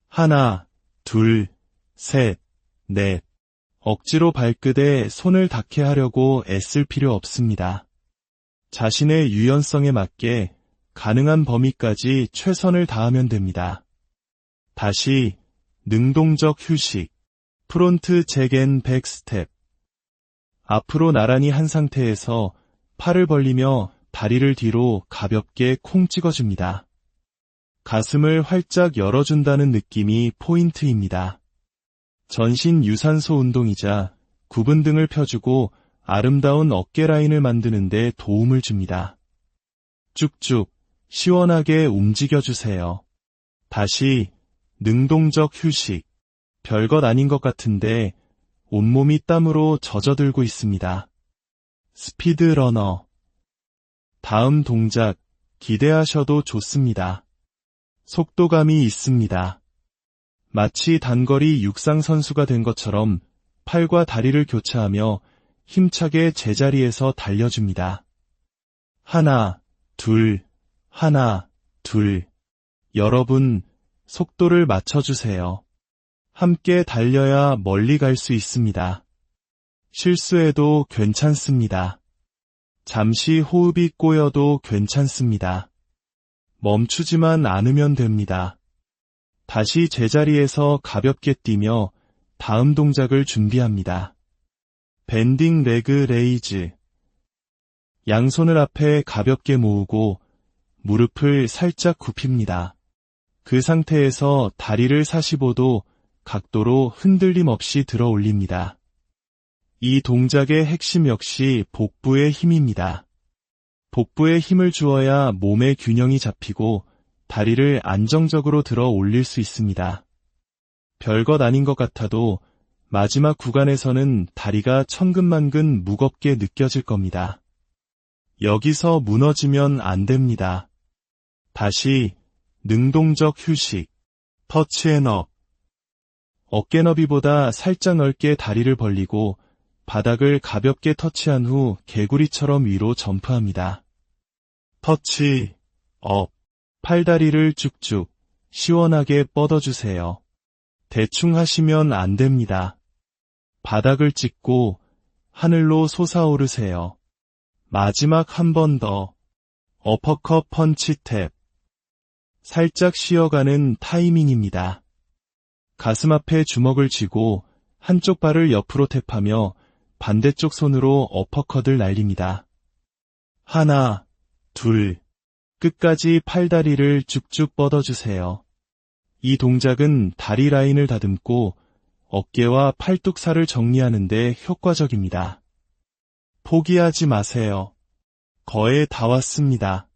하나, 둘, 셋, 넷. 억지로 발끝에 손을 닿게 하려고 애쓸 필요 없습니다. 자신의 유연성에 맞게 가능한 범위까지 최선을 다하면 됩니다. 다시 능동적 휴식. 프론트 잭앤 백 스텝. 앞으로 나란히 한 상태에서 팔을 벌리며 다리를 뒤로 가볍게 콩 찍어줍니다. 가슴을 활짝 열어준다는 느낌이 포인트입니다. 전신 유산소 운동이자 구분 등을 펴주고 아름다운 어깨 라인을 만드는 데 도움을 줍니다. 쭉쭉 시원하게 움직여주세요. 다시 능동적 휴식. 별것 아닌 것 같은데 온몸이 땀으로 젖어들고 있습니다. 스피드러너. 다음 동작 기대하셔도 좋습니다. 속도감이 있습니다. 마치 단거리 육상 선수가 된 것처럼 팔과 다리를 교차하며 힘차게 제자리에서 달려줍니다. 하나, 둘, 하나, 둘. 여러분, 속도를 맞춰주세요. 함께 달려야 멀리 갈 수 있습니다. 실수해도 괜찮습니다. 잠시 호흡이 꼬여도 괜찮습니다. 멈추지만 않으면 됩니다. 다시 제자리에서 가볍게 뛰며 다음 동작을 준비합니다. 밴딩 레그 레이즈. 양손을 앞에 가볍게 모으고 무릎을 살짝 굽힙니다. 그 상태에서 다리를 45도 각도로 흔들림 없이 들어 올립니다. 이 동작의 핵심 역시 복부의 힘입니다. 복부에 힘을 주어야 몸의 균형이 잡히고 다리를 안정적으로 들어 올릴 수 있습니다. 별것 아닌 것 같아도 마지막 구간에서는 다리가 천근만근 무겁게 느껴질 겁니다. 여기서 무너지면 안 됩니다. 다시 능동적 휴식, 터치앤업. 어깨너비보다 살짝 넓게 다리를 벌리고 바닥을 가볍게 터치한 후 개구리처럼 위로 점프합니다. 터치, 업. 팔다리를 쭉쭉 시원하게 뻗어주세요. 대충 하시면 안 됩니다. 바닥을 찍고 하늘로 솟아오르세요. 마지막 한 번 더. 어퍼컷 펀치 탭. 살짝 쉬어가는 타이밍입니다. 가슴 앞에 주먹을 쥐고 한쪽 발을 옆으로 탭하며 반대쪽 손으로 어퍼컷을 날립니다. 하나, 둘. 끝까지 팔다리를 쭉쭉 뻗어주세요. 이 동작은 다리 라인을 다듬고 어깨와 팔뚝살을 정리하는 데 효과적입니다. 포기하지 마세요. 거의 다 왔습니다.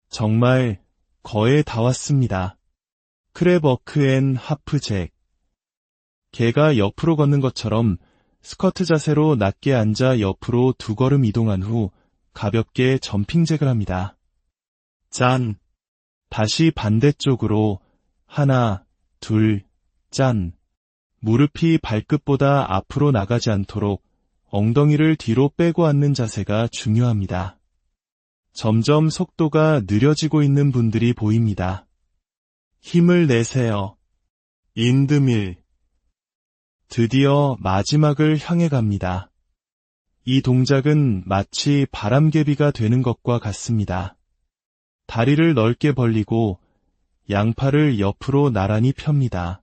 정말 거의 다 왔습니다. 크랩워크 앤 하프잭. 개가 옆으로 걷는 것처럼 스쿼트 자세로 낮게 앉아 옆으로 두 걸음 이동한 후 가볍게 점핑잭을 합니다. 짠. 다시 반대쪽으로 하나, 둘, 짠. 무릎이 발끝보다 앞으로 나가지 않도록 엉덩이를 뒤로 빼고 앉는 자세가 중요합니다. 점점 속도가 느려지고 있는 분들이 보입니다. 힘을 내세요. 인드밀. 드디어 마지막을 향해 갑니다. 이 동작은 마치 바람개비가 되는 것과 같습니다. 다리를 넓게 벌리고 양팔을 옆으로 나란히 펴니다.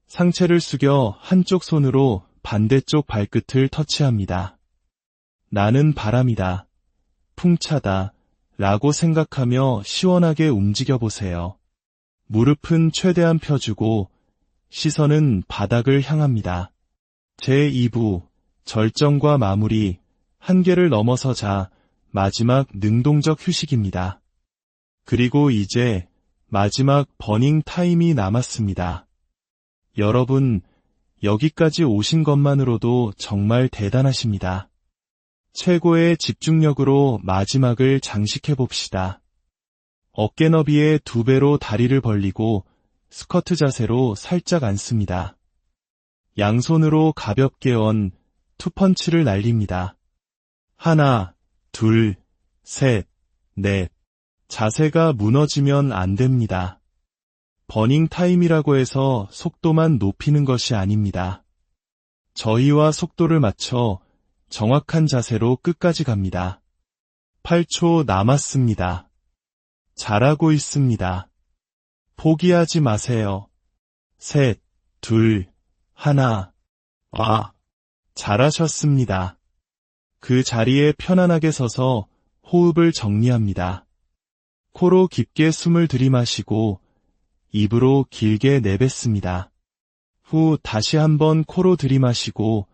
상체를 숙여 한쪽 손으로 반대쪽 발끝을 터치합니다. 나는 바람이다. 풍차다. 라고 생각하며 시원하게 움직여 보세요. 무릎은 최대한 펴주고 시선은 바닥을 향합니다. 제2부 절정과 마무리. 한계를 넘어서자 마지막 능동적 휴식입니다. 그리고 이제 마지막 버닝 타임이 남았습니다. 여러분, 여기까지 오신 것만으로도 정말 대단하십니다. 최고의 집중력으로 마지막을 장식해 봅시다. 어깨 너비의 2배로 다리를 벌리고 스쿼트 자세로 살짝 앉습니다. 양손으로 가볍게 투펀치를 날립니다. 하나, 둘, 셋, 넷. 자세가 무너지면 안 됩니다. 버닝 타임이라고 해서 속도만 높이는 것이 아닙니다. 저희와 속도를 맞춰 정확한 자세로 끝까지 갑니다. 8초 남았습니다. 잘하고 있습니다. 포기하지 마세요. 셋, 둘, 하나. 잘하셨습니다. 그 자리에 편안하게 서서 호흡을 정리합니다. 코로 깊게 숨을 들이마시고 입으로 길게 내뱉습니다. 후 다시 한번 코로 들이마시고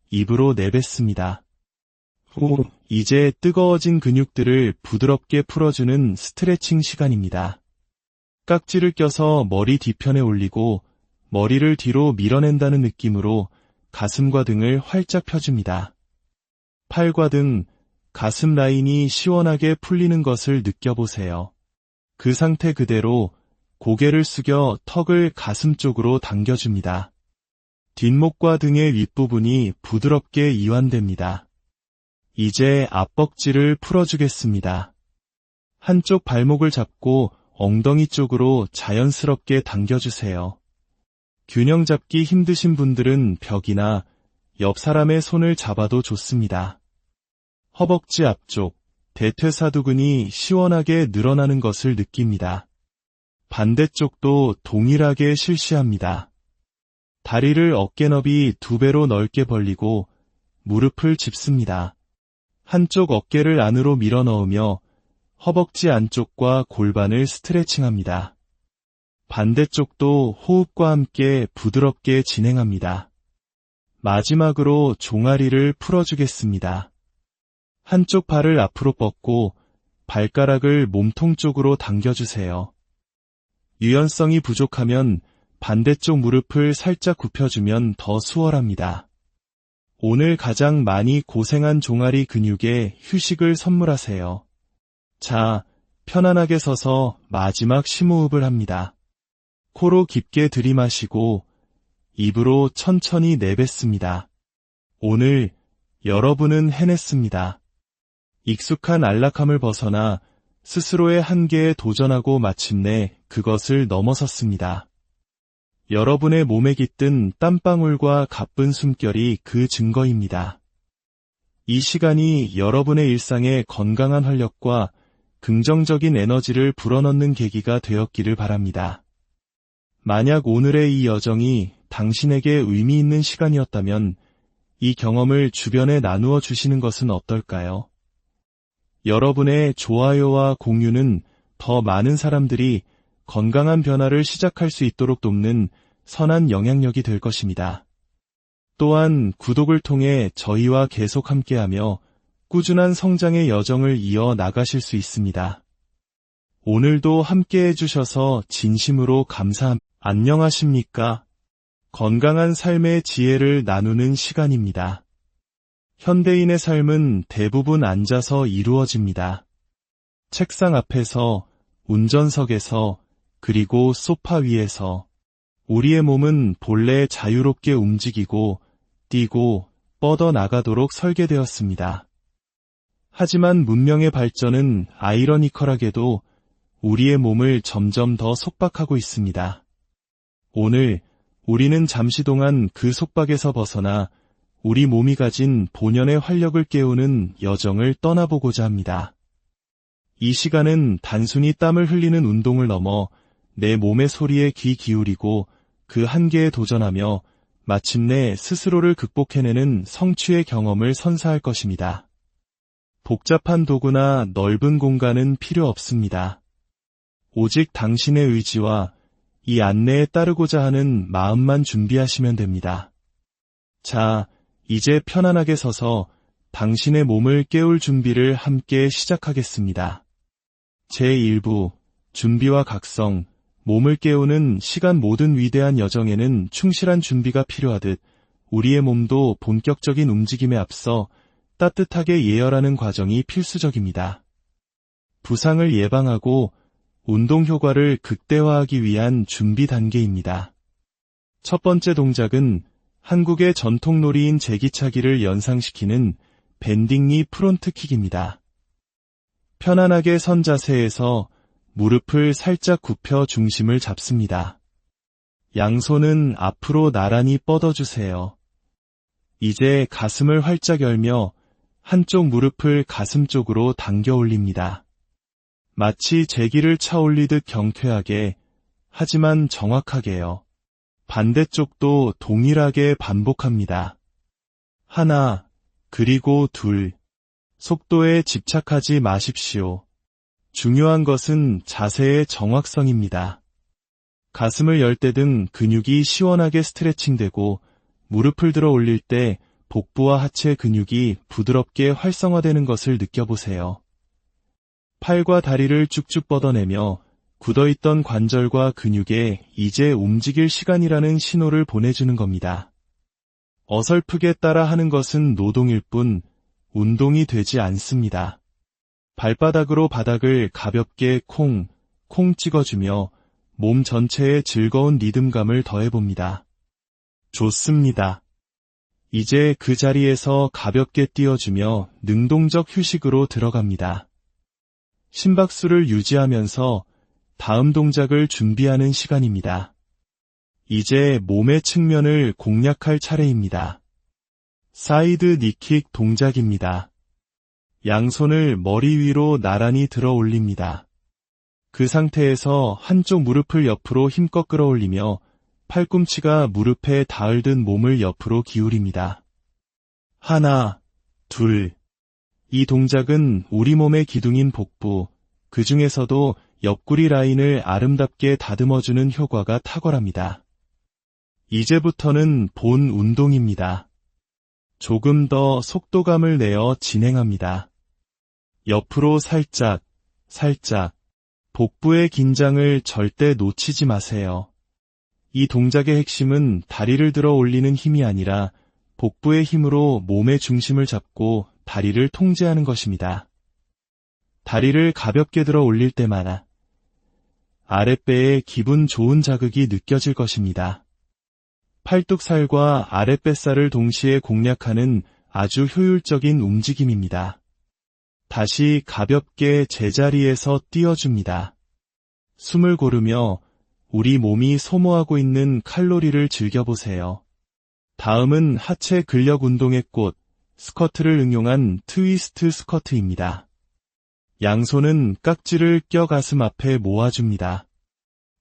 입으로 내뱉습니다. 후 이제 뜨거워진 근육들을 부드럽게 풀어주는 스트레칭 시간입니다. 깍지를 껴서 머리 뒤편에 올리고 머리를 뒤로 밀어낸다는 느낌으로 가슴과 등을 활짝 펴줍니다. 팔과 등, 가슴 라인이 시원하게 풀리는 것을 느껴보세요. 그 상태 그대로 고개를 숙여 턱을 가슴 쪽으로 당겨줍니다. 뒷목과 등의 윗부분이 부드럽게 이완됩니다. 이제 앞벅지를 풀어주겠습니다. 한쪽 발목을 잡고 엉덩이 쪽으로 자연스럽게 당겨주세요. 균형 잡기 힘드신 분들은 벽이나 옆 사람의 손을 잡아도 좋습니다. 허벅지 앞쪽, 대퇴사두근이 시원하게 늘어나는 것을 느낍니다. 반대쪽도 동일하게 실시합니다. 다리를 어깨너비 2배로 넓게 벌리고 무릎을 짚습니다. 한쪽 어깨를 안으로 밀어넣으며 허벅지 안쪽과 골반을 스트레칭합니다. 반대쪽도 호흡과 함께 부드럽게 진행합니다. 마지막으로 종아리를 풀어주겠습니다. 한쪽 발을 앞으로 뻗고 발가락을 몸통 쪽으로 당겨주세요. 유연성이 부족하면 반대쪽 무릎을 살짝 굽혀주면 더 수월합니다. 오늘 가장 많이 고생한 종아리 근육에 휴식을 선물하세요. 자, 편안하게 서서 마지막 심호흡을 합니다. 코로 깊게 들이마시고 입으로 천천히 내뱉습니다. 오늘 여러분은 해냈습니다. 익숙한 안락함을 벗어나 스스로의 한계에 도전하고 마침내 그것을 넘어섰습니다. 여러분의 몸에 깃든 땀방울과 가쁜 숨결이 그 증거입니다. 이 시간이 여러분의 일상에 건강한 활력과 긍정적인 에너지를 불어넣는 계기가 되었기를 바랍니다. 만약 오늘의 이 여정이 당신에게 의미 있는 시간이었다면 이 경험을 주변에 나누어 주시는 것은 어떨까요? 여러분의 좋아요와 공유는 더 많은 사람들이 건강한 변화를 시작할 수 있도록 돕는 선한 영향력이 될 것입니다. 또한 구독을 통해 저희와 계속 함께하며 꾸준한 성장의 여정을 이어 나가실 수 있습니다. 오늘도 함께해 주셔서 진심으로 감사합니다. 안녕하십니까? 건강한 삶의 지혜를 나누는 시간입니다. 현대인의 삶은 대부분 앉아서 이루어집니다. 책상 앞에서, 운전석에서, 그리고 소파 위에서 우리의 몸은 본래 자유롭게 움직이고 뛰고 뻗어나가도록 설계되었습니다. 하지만 문명의 발전은 아이러니컬하게도 우리의 몸을 점점 더 속박하고 있습니다. 오늘 우리는 잠시 동안 그 속박에서 벗어나 우리 몸이 가진 본연의 활력을 깨우는 여정을 떠나보고자 합니다. 이 시간은 단순히 땀을 흘리는 운동을 넘어 내 몸의 소리에 귀 기울이고 그 한계에 도전하며 마침내 스스로를 극복해내는 성취의 경험을 선사할 것입니다. 복잡한 도구나 넓은 공간은 필요 없습니다. 오직 당신의 의지와 이 안내에 따르고자 하는 마음만 준비하시면 됩니다. 자, 이제 편안하게 서서 당신의 몸을 깨울 준비를 함께 시작하겠습니다. 제1부, 준비와 각성, 몸을 깨우는 시간. 모든 위대한 여정에는 충실한 준비가 필요하듯 우리의 몸도 본격적인 움직임에 앞서 따뜻하게 예열하는 과정이 필수적입니다. 부상을 예방하고 운동 효과를 극대화하기 위한 준비 단계입니다. 첫 번째 동작은 한국의 전통 놀이인 제기차기를 연상시키는 밴딩 니 프론트킥입니다. 편안하게 선 자세에서 무릎을 살짝 굽혀 중심을 잡습니다. 양손은 앞으로 나란히 뻗어주세요. 이제 가슴을 활짝 열며 한쪽 무릎을 가슴 쪽으로 당겨 올립니다. 마치 제기를 차 올리듯 경쾌하게, 하지만 정확하게요. 반대쪽도 동일하게 반복합니다. 하나, 그리고 둘. 속도에 집착하지 마십시오. 중요한 것은 자세의 정확성입니다. 가슴을 열 때 등 근육이 시원하게 스트레칭되고 무릎을 들어 올릴 때 복부와 하체 근육이 부드럽게 활성화되는 것을 느껴보세요. 팔과 다리를 쭉쭉 뻗어내며 굳어있던 관절과 근육에 이제 움직일 시간이라는 신호를 보내주는 겁니다. 어설프게 따라 하는 것은 노동일 뿐 운동이 되지 않습니다. 발바닥으로 바닥을 가볍게 콩 찍어주며 몸 전체에 즐거운 리듬감을 더해봅니다. 좋습니다. 이제 그 자리에서 가볍게 뛰어주며 능동적 휴식으로 들어갑니다. 심박수를 유지하면서 다음 동작을 준비하는 시간입니다. 이제 몸의 측면을 공략할 차례입니다. 사이드 니킥 동작입니다. 양손을 머리 위로 나란히 들어 올립니다. 그 상태에서 한쪽 무릎을 옆으로 힘껏 끌어올리며 팔꿈치가 무릎에 닿을 듯 몸을 옆으로 기울입니다. 하나, 둘. 이 동작은 우리 몸의 기둥인 복부, 그 중에서도 옆구리 라인을 아름답게 다듬어주는 효과가 탁월합니다. 이제부터는 본 운동입니다. 조금 더 속도감을 내어 진행합니다. 옆으로 살짝, 복부의 긴장을 절대 놓치지 마세요. 이 동작의 핵심은 다리를 들어 올리는 힘이 아니라 복부의 힘으로 몸의 중심을 잡고 다리를 통제하는 것입니다. 다리를 가볍게 들어 올릴 때마다 아랫배에 기분 좋은 자극이 느껴질 것입니다. 팔뚝살과 아랫뱃살을 동시에 공략하는 아주 효율적인 움직임입니다. 다시 가볍게 제자리에서 띄워줍니다. 숨을 고르며 우리 몸이 소모하고 있는 칼로리를 즐겨보세요. 다음은 하체 근력 운동의 꽃, 스쿼트를 응용한 트위스트 스쿼트입니다. 양손은 깍지를 껴 가슴 앞에 모아줍니다.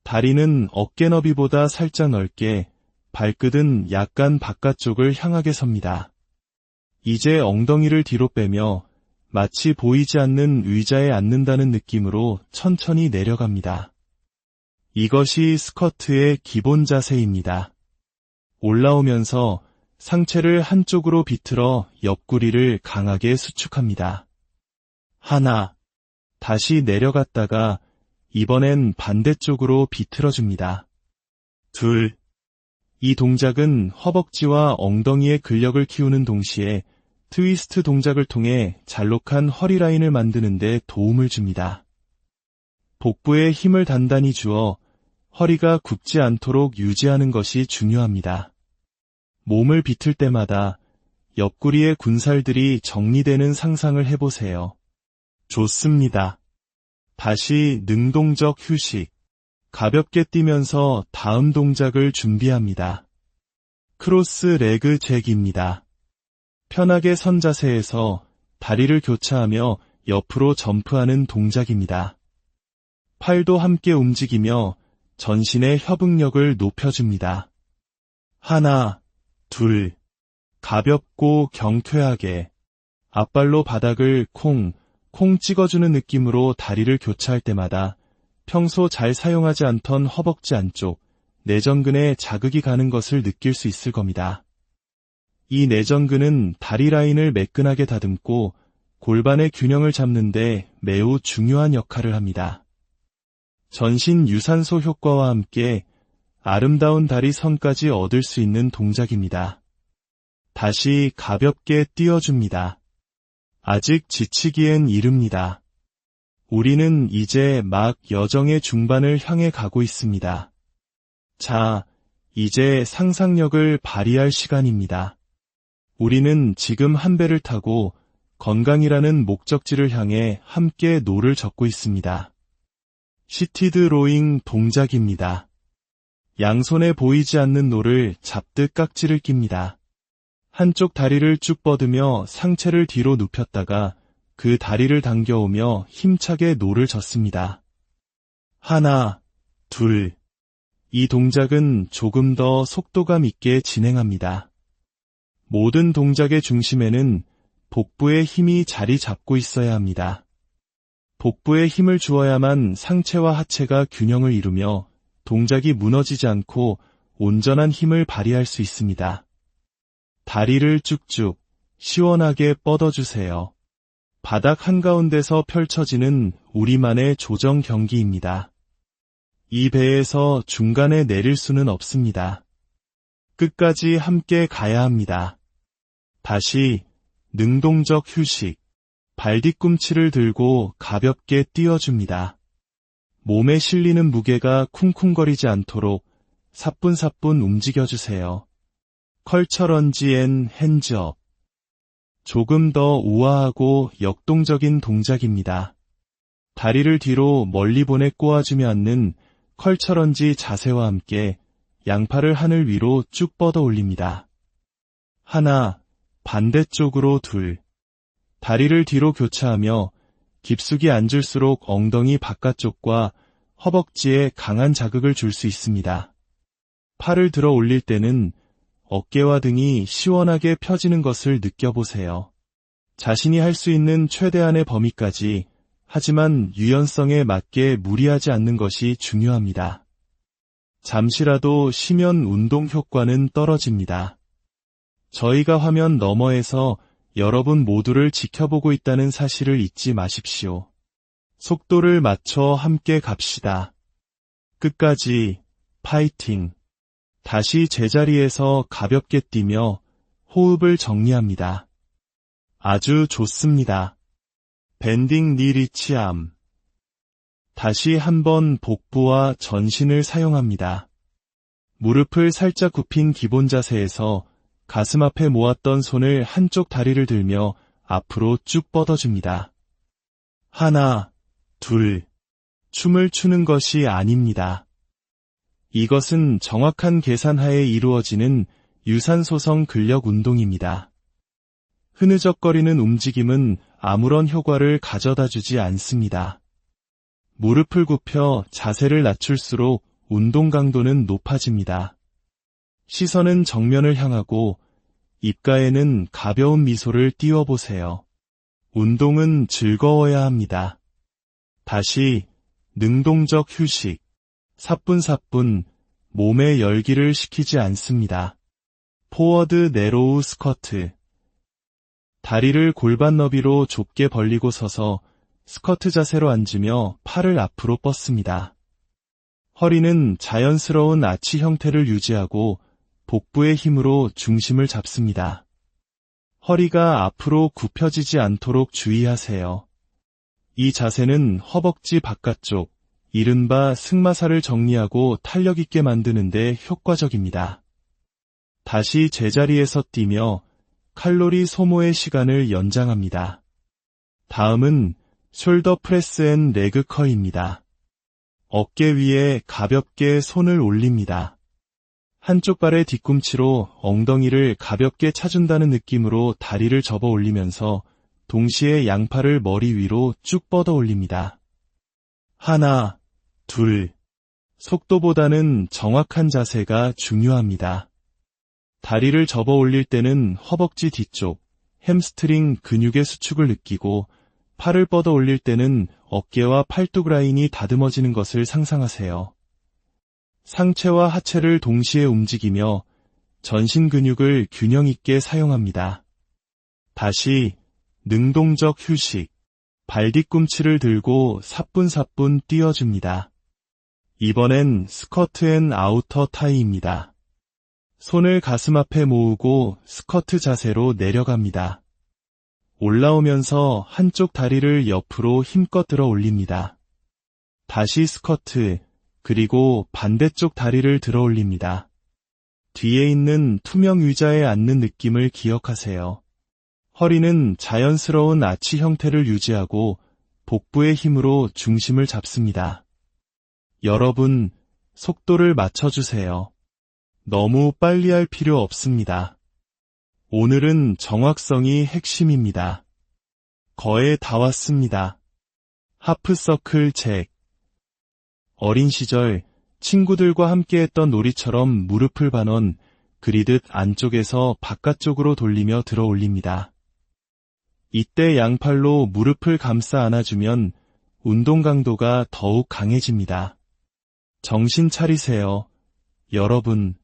다리는 어깨 너비보다 살짝 넓게, 발끝은 약간 바깥쪽을 향하게 섭니다. 이제 엉덩이를 뒤로 빼며 마치 보이지 않는 의자에 앉는다는 느낌으로 천천히 내려갑니다. 이것이 스쿼트의 기본 자세입니다. 올라오면서 상체를 한쪽으로 비틀어 옆구리를 강하게 수축합니다. 하나, 다시 내려갔다가 이번엔 반대쪽으로 비틀어줍니다. 둘, 이 동작은 허벅지와 엉덩이의 근력을 키우는 동시에 트위스트 동작을 통해 잘록한 허리 라인을 만드는 데 도움을 줍니다. 복부에 힘을 단단히 주어 허리가 굽지 않도록 유지하는 것이 중요합니다. 몸을 비틀 때마다 옆구리의 군살들이 정리되는 상상을 해보세요. 좋습니다. 다시 능동적 휴식. 가볍게 뛰면서 다음 동작을 준비합니다. 크로스 레그 잭입니다. 편하게 선 자세에서 다리를 교차하며 옆으로 점프하는 동작입니다. 팔도 함께 움직이며 전신의 협응력을 높여줍니다. 하나, 둘, 가볍고 경쾌하게 앞발로 바닥을 콩 찍어주는 느낌으로 다리를 교차할 때마다 평소 잘 사용하지 않던 허벅지 안쪽, 내전근에 자극이 가는 것을 느낄 수 있을 겁니다. 이 내전근은 다리 라인을 매끈하게 다듬고 골반의 균형을 잡는 데 매우 중요한 역할을 합니다. 전신 유산소 효과와 함께 아름다운 다리 선까지 얻을 수 있는 동작입니다. 다시 가볍게 띄워줍니다. 아직 지치기엔 이릅니다. 우리는 이제 막 여정의 중반을 향해 가고 있습니다. 자, 이제 상상력을 발휘할 시간입니다. 우리는 지금 한 배를 타고 건강이라는 목적지를 향해 함께 노를 젓고 있습니다. 시티드 로잉 동작입니다. 양손에 보이지 않는 노를 잡듯 깍지를 낍니다. 한쪽 다리를 쭉 뻗으며 상체를 뒤로 눕혔다가 그 다리를 당겨오며 힘차게 노를 젓습니다. 하나, 둘. 이 동작은 조금 더 속도감 있게 진행합니다. 모든 동작의 중심에는 복부의 힘이 자리 잡고 있어야 합니다. 복부에 힘을 주어야만 상체와 하체가 균형을 이루며 동작이 무너지지 않고 온전한 힘을 발휘할 수 있습니다. 다리를 쭉쭉 시원하게 뻗어주세요. 바닥 한가운데서 펼쳐지는 우리만의 조정 경기입니다. 이 배에서 중간에 내릴 수는 없습니다. 끝까지 함께 가야 합니다. 다시 능동적 휴식. 발 뒤꿈치를 들고 가볍게 띄워줍니다. 몸에 실리는 무게가 쿵쿵거리지 않도록 사뿐사뿐 움직여주세요. 컬처런지 앤 핸즈업. 조금 더 우아하고 역동적인 동작입니다. 다리를 뒤로 멀리 보내 꼬아주며 앉는 컬처런지 자세와 함께 양팔을 하늘 위로 쭉 뻗어 올립니다. 하나, 반대쪽으로 둘. 다리를 뒤로 교차하며 깊숙이 앉을수록 엉덩이 바깥쪽과 허벅지에 강한 자극을 줄 수 있습니다. 팔을 들어 올릴 때는 어깨와 등이 시원하게 펴지는 것을 느껴보세요. 자신이 할 수 있는 최대한의 범위까지, 하지만 유연성에 맞게 무리하지 않는 것이 중요합니다. 잠시라도 쉬면 운동 효과는 떨어집니다. 저희가 화면 너머에서 여러분 모두를 지켜보고 있다는 사실을 잊지 마십시오. 속도를 맞춰 함께 갑시다. 끝까지 파이팅. 다시 제자리에서 가볍게 뛰며 호흡을 정리합니다. 아주 좋습니다. 밴딩 니 리치암. 다시 한번 복부와 전신을 사용합니다. 무릎을 살짝 굽힌 기본 자세에서 가슴 앞에 모았던 손을 한쪽 다리를 들며 앞으로 쭉 뻗어줍니다. 하나, 둘. 춤을 추는 것이 아닙니다. 이것은 정확한 계산하에 이루어지는 유산소성 근력 운동입니다. 흐느적거리는 움직임은 아무런 효과를 가져다주지 않습니다. 무릎을 굽혀 자세를 낮출수록 운동 강도는 높아집니다. 시선은 정면을 향하고 입가에는 가벼운 미소를 띄워보세요. 운동은 즐거워야 합니다. 다시 능동적 휴식. 사뿐사뿐 몸의 열기를 식히지 않습니다. 포워드 내로우 스쿼트. 다리를 골반 너비로 좁게 벌리고 서서 스쿼트 자세로 앉으며 팔을 앞으로 뻗습니다. 허리는 자연스러운 아치 형태를 유지하고 복부의 힘으로 중심을 잡습니다. 허리가 앞으로 굽혀지지 않도록 주의하세요. 이 자세는 허벅지 바깥쪽, 이른바 승마살을 정리하고 탄력 있게 만드는 데 효과적입니다. 다시 제자리에서 뛰며 칼로리 소모의 시간을 연장합니다. 다음은 숄더 프레스 앤 레그 커입니다. 어깨 위에 가볍게 손을 올립니다. 한쪽 발의 뒤꿈치로 엉덩이를 가볍게 차준다는 느낌으로 다리를 접어 올리면서 동시에 양팔을 머리 위로 쭉 뻗어 올립니다. 하나, 둘. 속도보다는 정확한 자세가 중요합니다. 다리를 접어 올릴 때는 허벅지 뒤쪽, 햄스트링 근육의 수축을 느끼고 팔을 뻗어 올릴 때는 어깨와 팔뚝 라인이 다듬어지는 것을 상상하세요. 상체와 하체를 동시에 움직이며 전신 근육을 균형 있게 사용합니다. 다시 능동적 휴식. 발 뒤꿈치를 들고 사뿐사뿐 뛰어줍니다. 이번엔 스쿼트 앤 아우터 타이입니다. 손을 가슴 앞에 모으고 스쿼트 자세로 내려갑니다. 올라오면서 한쪽 다리를 옆으로 힘껏 들어 올립니다. 다시 스쿼트, 그리고 반대쪽 다리를 들어 올립니다. 뒤에 있는 투명 의자에 앉는 느낌을 기억하세요. 허리는 자연스러운 아치 형태를 유지하고 복부의 힘으로 중심을 잡습니다. 여러분, 속도를 맞춰주세요. 너무 빨리 할 필요 없습니다. 오늘은 정확성이 핵심입니다. 거의 다 왔습니다. 하프서클 잭. 어린 시절 친구들과 함께했던 놀이처럼 무릎을 반원 그리듯 안쪽에서 바깥쪽으로 돌리며 들어 올립니다. 이때 양팔로 무릎을 감싸 안아주면 운동 강도가 더욱 강해집니다. 정신 차리세요. 여러분,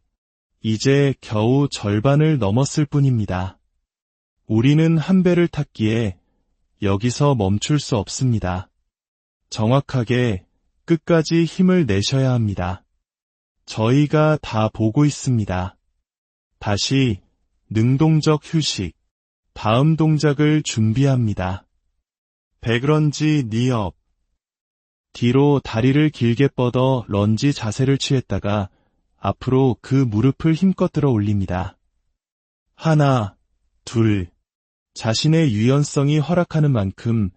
이제 겨우 절반을 넘었을 뿐입니다. 우리는 한 배를 탔기에 여기서 멈출 수 없습니다. 정확하게 끝까지 힘을 내셔야 합니다. 저희가 다 보고 있습니다. 다시 능동적 휴식. 다음 동작을 준비합니다. 백런지 니업. 뒤로 다리를 길게 뻗어 런지 자세를 취했다가 앞으로 그 무릎을 힘껏 들어 올립니다. 하나, 둘. 자신의 유연성이 허락하는 만큼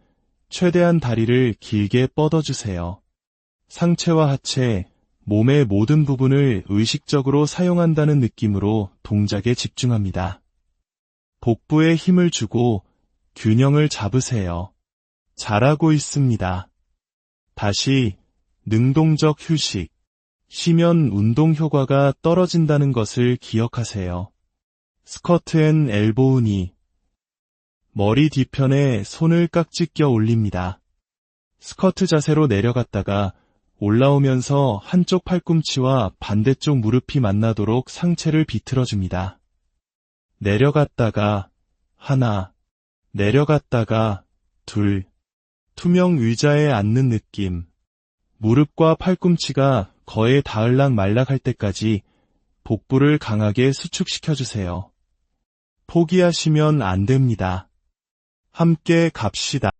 최대한 다리를 길게 뻗어주세요. 상체와 하체, 몸의 모든 부분을 의식적으로 사용한다는 느낌으로 동작에 집중합니다. 복부에 힘을 주고 균형을 잡으세요. 잘하고 있습니다. 다시 능동적 휴식. 쉬면 운동 효과가 떨어진다는 것을 기억하세요. 스쿼트 앤 엘보우 니. 머리 뒤편에 손을 깍지 껴 올립니다. 스쿼트 자세로 내려갔다가 올라오면서 한쪽 팔꿈치와 반대쪽 무릎이 만나도록 상체를 비틀어줍니다. 내려갔다가 하나, 내려갔다가 둘, 투명 의자에 앉는 느낌. 무릎과 팔꿈치가 거에 닿을락 말락할 때까지 복부를 강하게 수축시켜주세요. 포기하시면 안 됩니다. 함께 갑시다.